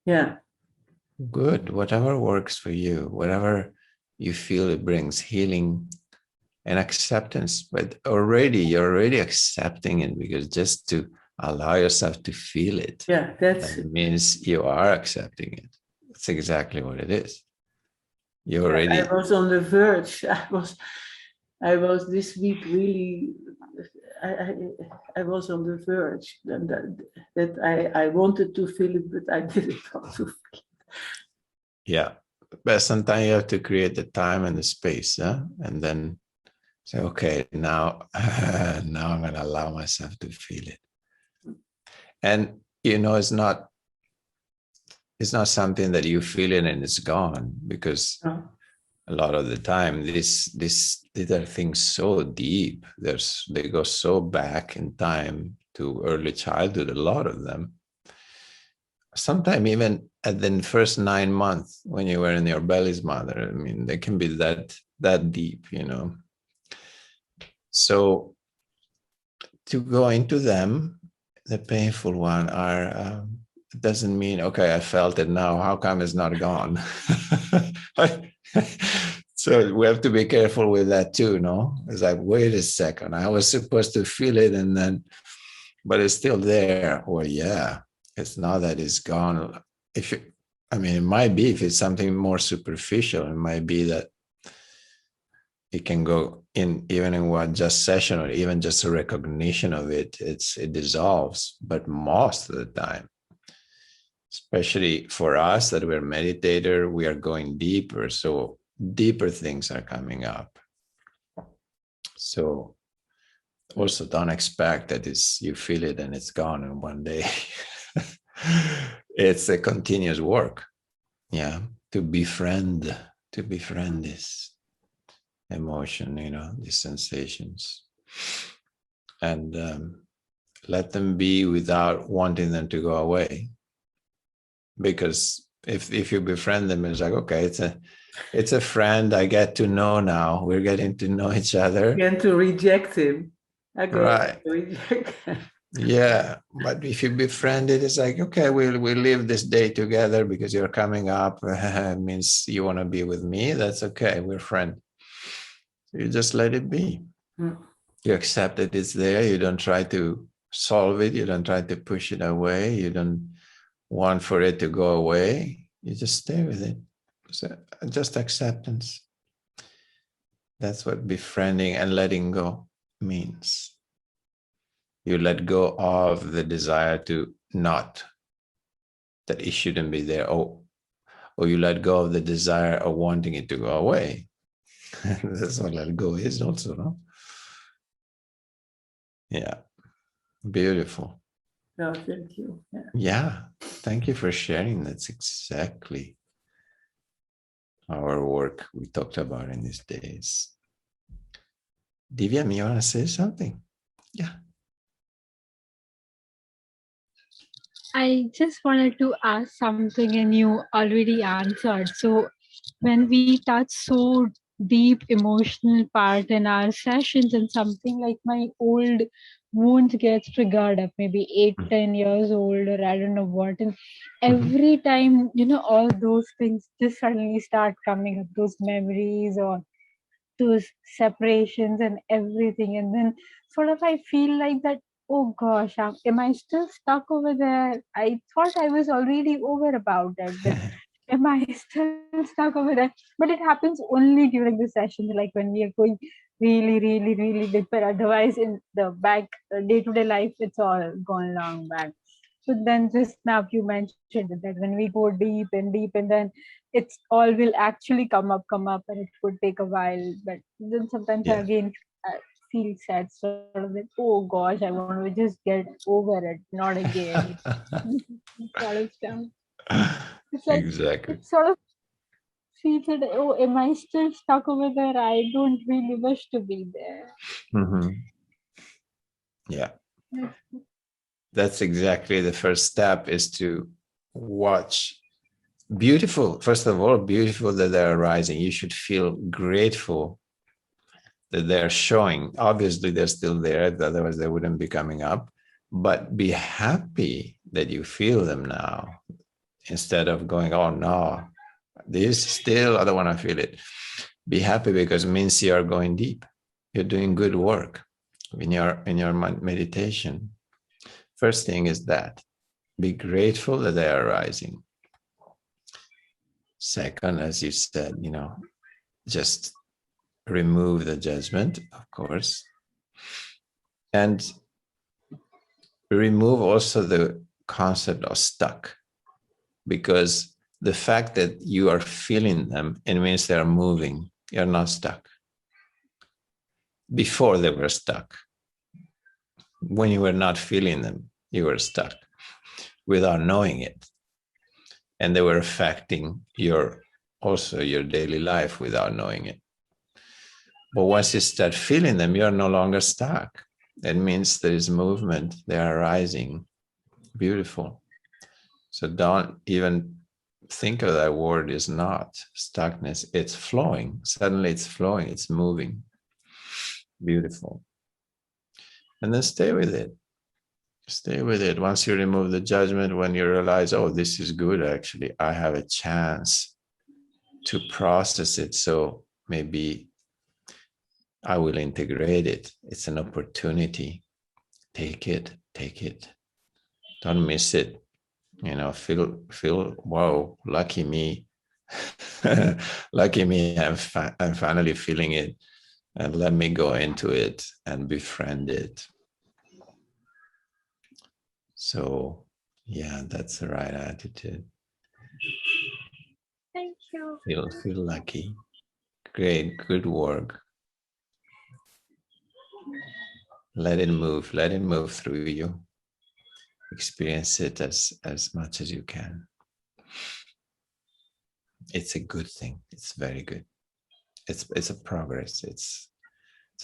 yeah. Good. Whatever works for you, whatever you feel it brings healing and acceptance. But you're already accepting it, because just to allow yourself to feel it, Yeah, that's that means you are accepting it. That's exactly what it is. You yeah, already. I was on the verge. I was this week really. I, I, I was on the verge that I wanted to feel it, but I didn't want to feel it. Yeah. But sometimes you have to create the time and the space, yeah? And then say, okay, now, now I'm going to allow myself to feel it. And, it's not something that you feel it and it's gone, because Oh, a lot of the time, these are things so deep. They go so back in time to early childhood, a lot of them. Sometimes even at the first 9 months when you were in your belly's mother, I mean, they can be that deep, So to go into them, the painful one it doesn't mean, okay, I felt it now, how come it's not gone? So we have to be careful with that too, no? It's like, wait a second, I was supposed to feel it, but it's still there. Or yeah, it's not that it's gone. It might be, if it's something more superficial, it might be that it can go in, even in one just session, or even just a recognition of it, it dissolves. But most of the time, especially for us that we're meditator, we are going deeper. So deeper things are coming up. So also don't expect that you feel it and it's gone in one day. It's a continuous work. Yeah. To befriend this emotion, these sensations, and let them be without wanting them to go away. Because if you befriend them, it's like, okay, it's a friend I get to know now. We're getting to know each other. again to reject him. Again, Right. to reject him. Yeah. But if you befriend it, it's like, okay, we'll live this day together because you're coming up. Means you want to be with me. That's okay. We're friends. You just let it be. You accept that it's there. You don't try to solve it. You don't try to push it away. You don't want for it to go away. You just stay with it. So just acceptance. That's what befriending and letting go means. You let go of the desire to not, that it shouldn't be there. Or you let go of the desire of wanting it to go away. That's what let go is also, no? Yeah. Beautiful. No, thank you. Yeah. Thank you for sharing. That's exactly our work we talked about in these days. Divya, you want to say something? Yeah. I just wanted to ask something and you already answered. So when we touch so deep emotional part in our sessions and something like my old wounds gets triggered up, maybe 8-10 years old, or I don't know what, and every time, all those things just suddenly start coming up, those memories or those separations and everything, and then sort of I feel like that, oh gosh, am I still stuck over there? I thought I was already over about it, but am I still stuck over there? But it happens only during the sessions, like when we are going really, really, really deeper. Otherwise, in the back day-to-day life, it's all gone long back. So then just now you mentioned that when we go deep, and then it's all will actually come up, and it could take a while. But then sometimes I Yeah. again feel sad, sort of like, oh gosh, I want to just get over it, not again. Sort of stuff. It's like Exactly. it sort of feels that, oh, am I still stuck over there? I don't really wish to be there. Yeah. That's exactly the first step, is to watch beautiful. First of all, beautiful that they're arising. You should feel grateful that they're showing. Obviously, they're still there, otherwise they wouldn't be coming up. But be happy that you feel them now, instead of going, oh no, this still, I don't want to feel it. Be happy, because it means you are going deep. You're doing good work in your meditation. First thing is that. Be grateful that they are arising. Second, as you said, just remove the judgment, of course, and remove also the concept of stuck, because the fact that you are feeling them, it means they are moving. You're not stuck. Before they were stuck. When you were not feeling them, you were stuck without knowing it. And they were affecting your daily life without knowing it. But once you start feeling them, you're no longer stuck. That means there is movement, they are rising. Beautiful. So don't even think of that word is not stuckness. It's flowing. Suddenly it's flowing, it's moving. Beautiful. And then stay with it. Stay with it. Once you remove the judgment, when you realize, oh, this is good, actually, I have a chance to process it. So maybe I will integrate it. It's an opportunity. Take it, take it. Don't miss it. Feel, wow, lucky me. Lucky me, I'm finally feeling it. And let me go into it and befriend it. So, yeah, that's the right attitude. Thank you. Feel lucky. Great, good work. Let it move through you. Experience it as much as you can. It's a good thing. It's very good. It's a progress. It's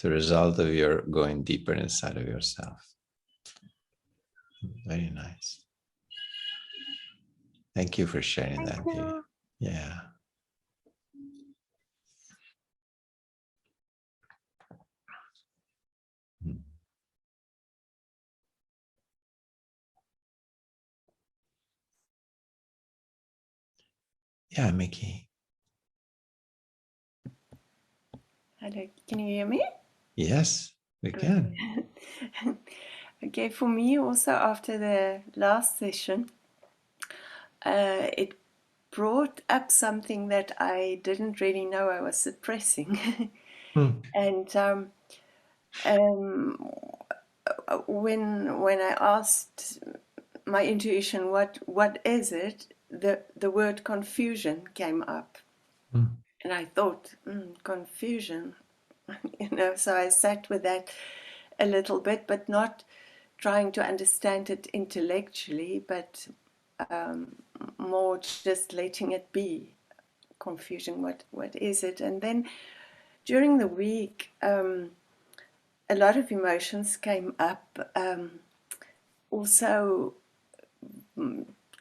a result of your going deeper inside of yourself. Very nice. Thank you for sharing that, dear. Yeah. Yeah, Mickey. Hello, can you hear me? Yes, we can. Okay, for me also after the last session, it brought up something that I didn't really know I was suppressing. And when I asked my intuition, what is it, the word confusion came up. And I thought, confusion, so I sat with that a little bit, but not trying to understand it intellectually, but more just letting it be. Confusion, what is it? And then during the week, a lot of emotions came up. Also,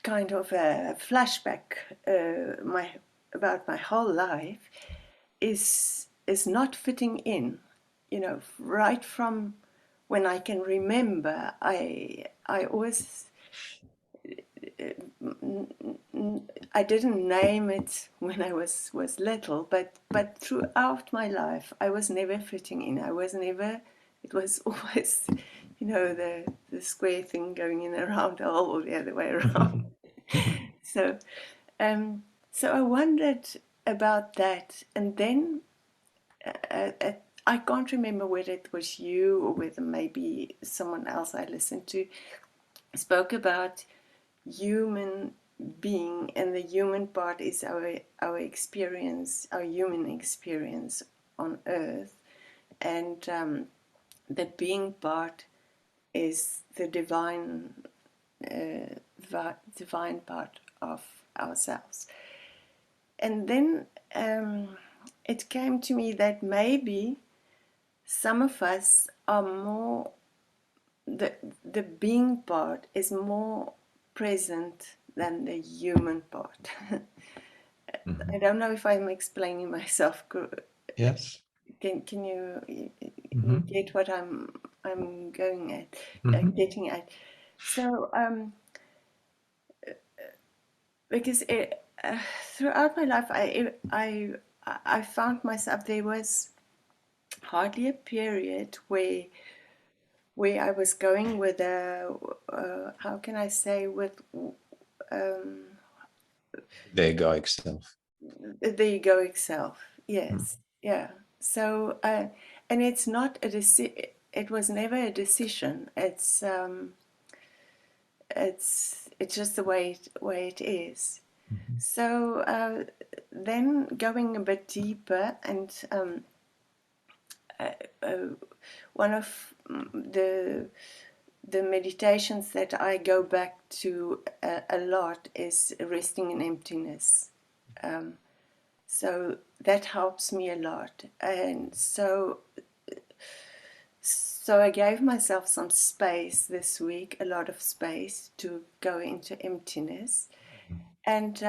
kind of a flashback about my whole life is not fitting in. Right from when I can remember, I always, I didn't name it when I was little, but throughout my life I was never fitting in. I was never. It was always, the square thing going in a round hole or the other way around. So I wondered about that, and then I can't remember whether it was you or whether maybe someone else I listened to spoke about human being, and the human part is our experience, our human experience on earth, and the being part is the divine part of ourselves. And then it came to me that maybe some of us are more, the being part is more present than the human part. Mhm. I don't know if I'm explaining myself. Yes. Can you Mhm. get what I'm going at, Mhm. getting at? So because throughout my life, I found myself, there was hardly a period where I was going with a how can I say, with um, The egoic self. the egoic self. Mm. Yes, yeah. So and it's not a it was never a decision. It's just the way it is. Mhm. So then going a bit deeper, and one of the meditations that I go back to a lot is resting in emptiness. So that helps me a lot, and so I gave myself some space this week, a lot of space to go into emptiness. And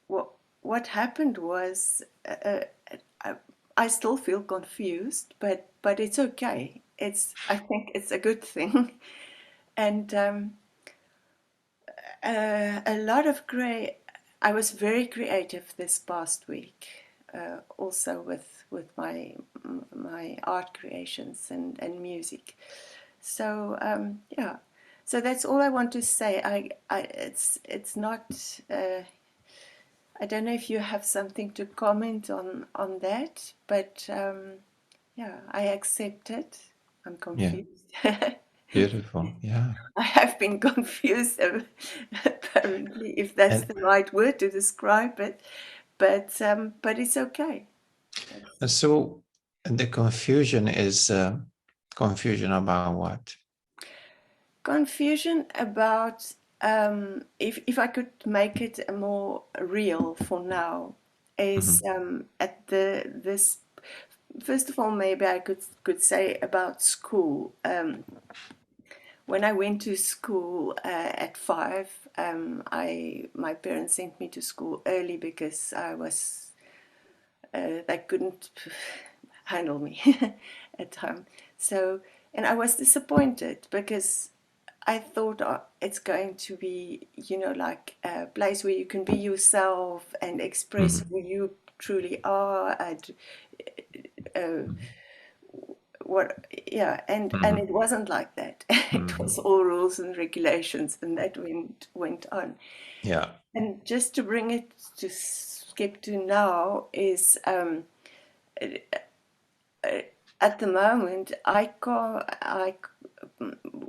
what happened was, I, I still feel confused, but it's okay. I think it's a good thing. And a lot of I was very creative this past week, also with my art creations and music. So yeah, so that's all I want to say. It's not. I don't know if you have something to comment on that, but yeah, I accept it. I'm Yeah. confused. Beautiful. Yeah. I have been confused, apparently, if that's And the right word to describe it. But it's okay. so the confusion is confusion about what? Confusion about, if I could make it more real for now, is Mhm. at this. First of all, maybe I could say about school. When I went to school at 5, my parents sent me to school early because they couldn't handle me at home. So, and I was disappointed because I thought it's going to be, like a place where you can be yourself and express Mhm. who you truly are. And Mhm. what, yeah, and Mhm. it wasn't like that. It was Mhm. all rules and regulations, and that went on. Yeah. And just to bring it to skip to now is, at the moment,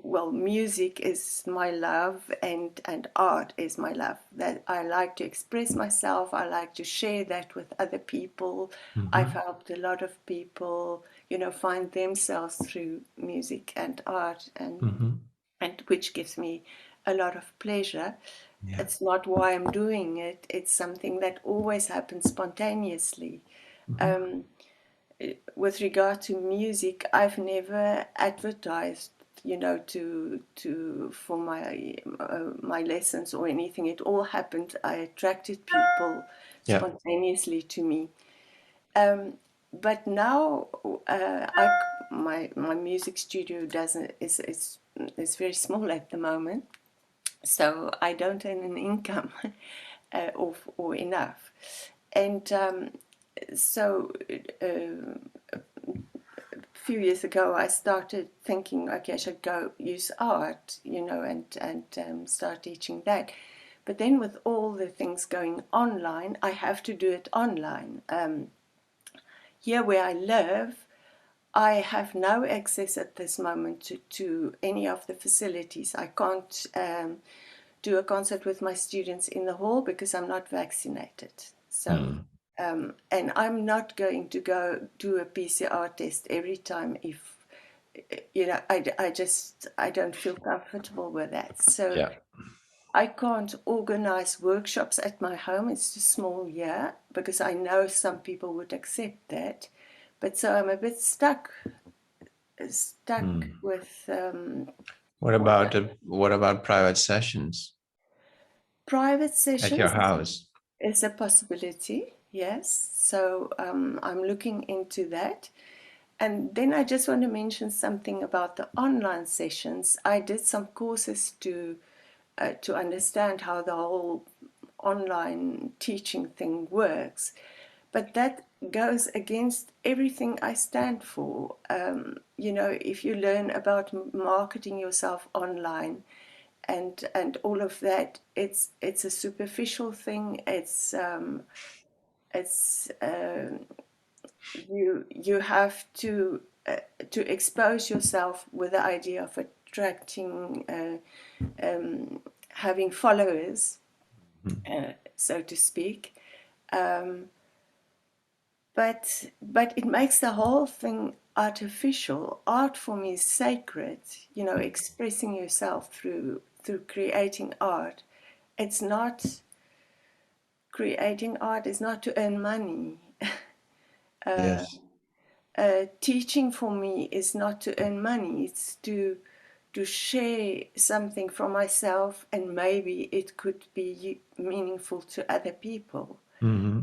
well, music is my love, and art is my love. That I like to express myself. I like to share that with other people. I've Mhm. helped a lot of people, find themselves through music and art, Mhm. and which gives me a lot of pleasure. Yeah. It's not why I'm doing it. It's something that always happens spontaneously. Mhm. Um, with regard to music, I've never advertised, to for my lessons or anything. It all happened. I attracted people Yeah. spontaneously to me. Um, but now, my music studio doesn't is very small at the moment, so I don't earn an income or enough, and so. A few years ago, I started thinking, okay, I should go use art, and start teaching that. But then, with all the things going online, I have to do it online. Here where I live, I have no access at this moment to any of the facilities. I can't do a concert with my students in the hall because I'm not vaccinated. So, Mm. and I'm not going to go do a PCR test every time if, I don't feel comfortable with that. So Yeah. I can't organize workshops at my home. It's too small here because I know some people would accept that. But so I'm a bit stuck Mm. with What what about what about private sessions? Private at your sessions house. is a possibility, yes. So I'm looking into that. And then I just want to mention something about the online sessions. I did some courses to understand how the whole online teaching thing works, but that goes against everything I stand for. You know, if you learn about marketing yourself online and all of that, it's a superficial thing. You have to expose yourself with the idea of attracting, having followers, so to speak. But it makes the whole thing artificial. Art for me is sacred. You know, expressing yourself through creating art. It's not creating art is not to earn money. Yes. Teaching for me is not to earn money. It's to share something from myself, and maybe it could be meaningful to other people. Mm-hmm.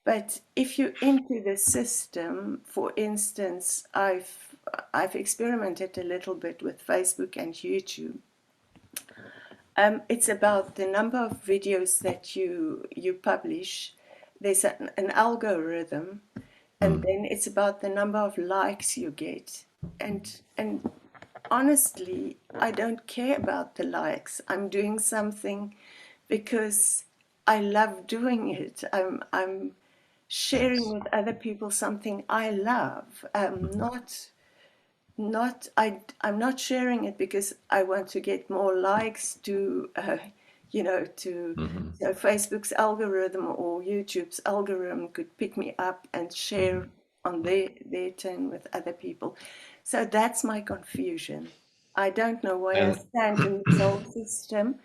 But if you enter the system, for instance, I've experimented a little bit with Facebook and YouTube. It's about the number of videos that you publish. There's an algorithm, and then it's about the number of likes you get. And honestly, I don't care about the likes. I'm doing something because I love doing it. I'm sharing with other people something I love. I'm not sharing it because I want to get more likes to so Facebook's algorithm or YouTube's algorithm could pick me up and share on their turn with other people. So that's my confusion. I don't know where I And stand in this whole system.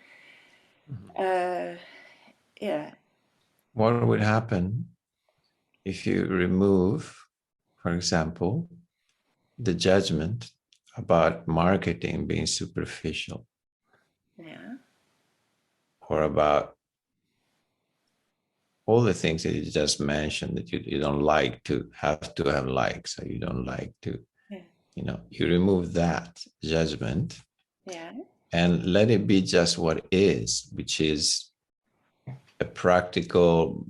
Yeah. what would happen if you remove, for example, the judgment about marketing being superficial, Yeah. or about all the things that you just mentioned, that you don't like to have likes, or you don't like to, Yeah. you remove that judgment Yeah. and let it be just what is, which is a practical,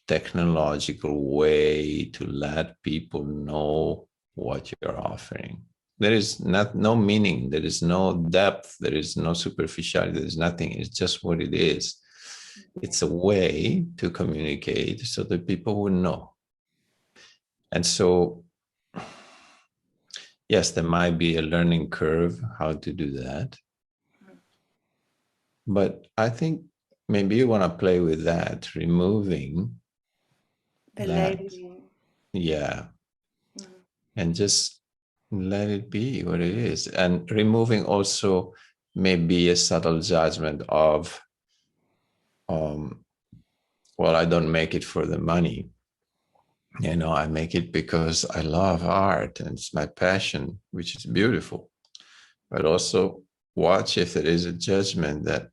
technological way to let people know what you're offering. There is no meaning, there is no depth, there is no superficiality, there is nothing. It's just what it is. It's a way to communicate so that people will know. And so, yes, there might be a learning curve how to do that. But I think maybe you want to play with that, removing The that. labeling. Yeah. And just let it be what it is. And removing also maybe a subtle judgment of, well, I don't make it for the money. I make it because I love art and it's my passion, which is beautiful. But also watch if there is a judgment that,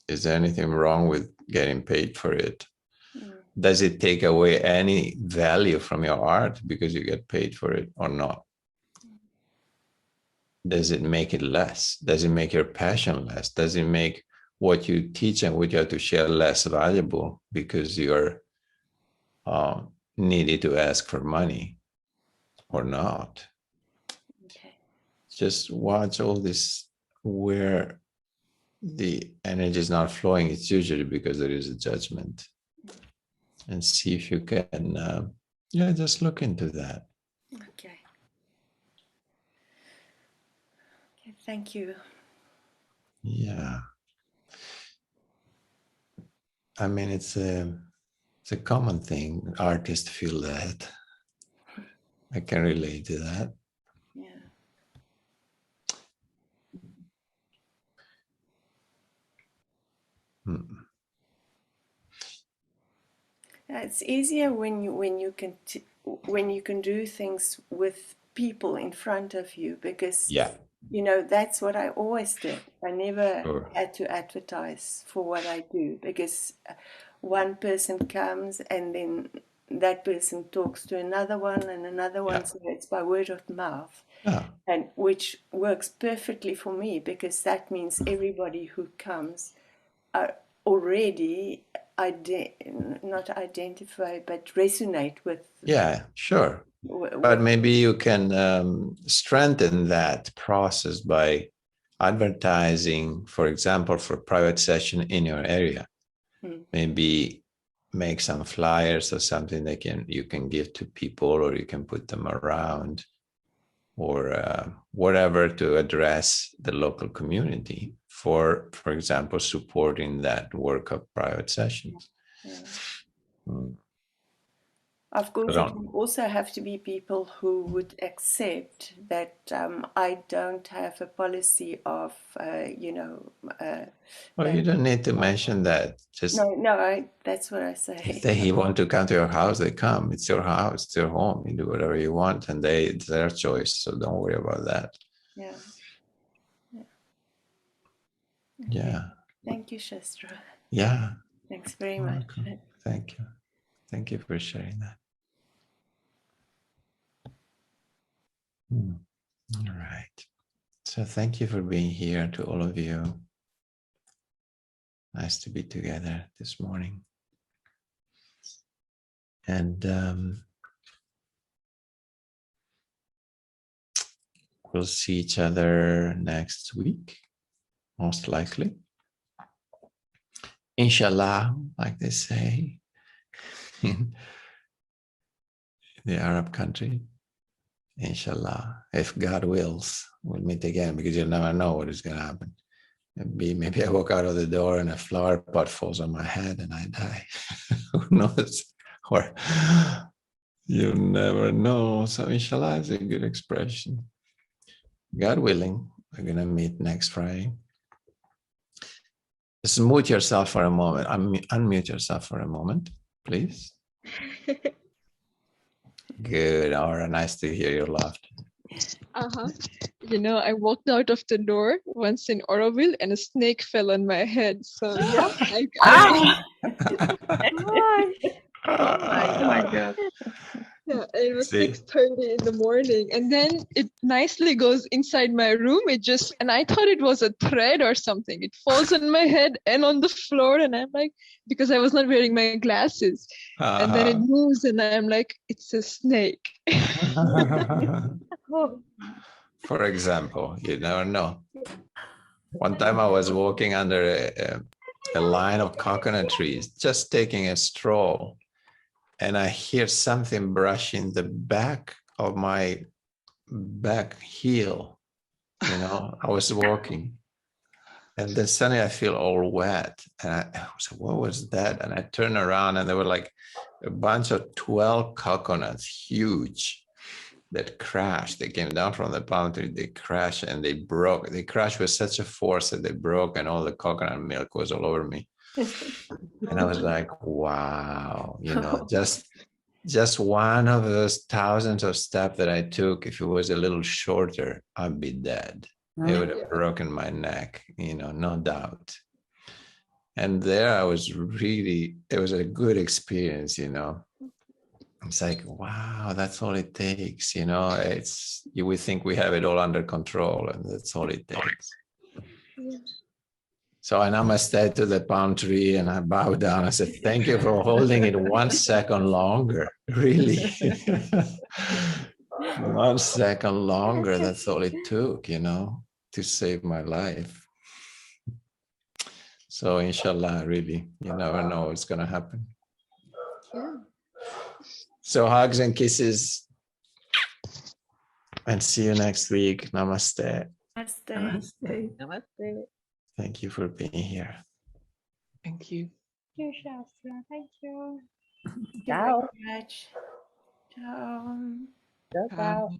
is there anything wrong with getting paid for it? Does it take away any value from your art because you get paid for it or not? Does it make it less? Does it make your passion less? Does it make what you teach and what you have to share less valuable because you're needed to ask for money or not? Okay. Just watch all this where the energy is not flowing. It's usually because there is a judgment, and see if you can, just look into that. Okay. Okay. Thank you. Yeah. I mean, it's a common thing. Artists feel that. I can relate to that. Yeah. It's easier when you can do things with people in front of you, because Yeah. you know, that's what I always did. I never Sure. had to advertise for what I do, because one person comes and then that person talks to another one and another one, Yeah. so it's by word of mouth, Yeah. and which works perfectly for me, because that means everybody who comes are already not identify but resonate with. Yeah, sure. with But maybe you can strengthen that process by advertising, for example, for private session in your area. Maybe make some flyers or something that you can give to people, or you can put them around, or whatever, to address the local community for example, supporting that work of private sessions. Of course, it will also have to be people who would accept that I don't have a policy of, Well, you don't need to mention that. Just that's what I say. if they want to come to your house, they come. It's your house, it's your home. You do whatever you want, and it's their choice. So don't worry about that. Yeah. Yeah. Thank you, Shastra. Yeah. Thanks very much. Welcome. Thank you. Thank you for sharing that. All right. So thank you for being here, to all of you. Nice to be together this morning. And we'll see each other next week, most likely. Inshallah, like they say in the Arab country. Inshallah, if God wills, we'll meet again, because you never know what is going to happen. Maybe I walk out of the door and a flower pot falls on my head and I die. Who knows? Or you never know. So inshallah is a good expression. God willing, we're going to meet next Friday. Just mute yourself for a moment. Unmute yourself for a moment, please. Good, Aura. Nice to hear your laughter. You know, I walked out of the door once in Oroville and a snake fell on my head. So yeah, Oh my God. Yeah, it was 6:30 in the morning, and then it nicely goes inside my room. And I thought it was a thread or something. It falls on my head and on the floor, and I'm like, because I was not wearing my glasses, and then it moves, and I'm like, it's a snake. For example, you never know. One time I was walking under a line of coconut trees, just taking a stroll, and I hear something brushing the back of my back heel. You know, I was walking, and then suddenly I feel all wet, and I was like, what was that? And I turned around, and there were like a bunch of 12 coconuts, huge, that crashed. They came down from the palm tree, they crashed, and they broke. They crashed with such a force that they broke, and all the coconut milk was all over me. And I was like, wow, you know, just one of those thousands of steps that I took, if it was a little shorter, I'd be dead. It would have broken my neck, you know, no doubt. And there I was really, it was a good experience, you know. It's like, wow, that's all it takes, you know. We think we have it all under control, and that's all it takes. So I namaste to the palm tree, and I bow down. I said, thank you for holding it 1 second longer, really. 1 second longer, that's all it took, you know, to save my life. So inshallah, really, you never know what's going to happen. So hugs and kisses, and see you next week. Namaste. Namaste. Namaste. Namaste. Thank you for being here. Thank you. Thank you, Shastra. Thank you. Thank you very much. Ciao. Ciao.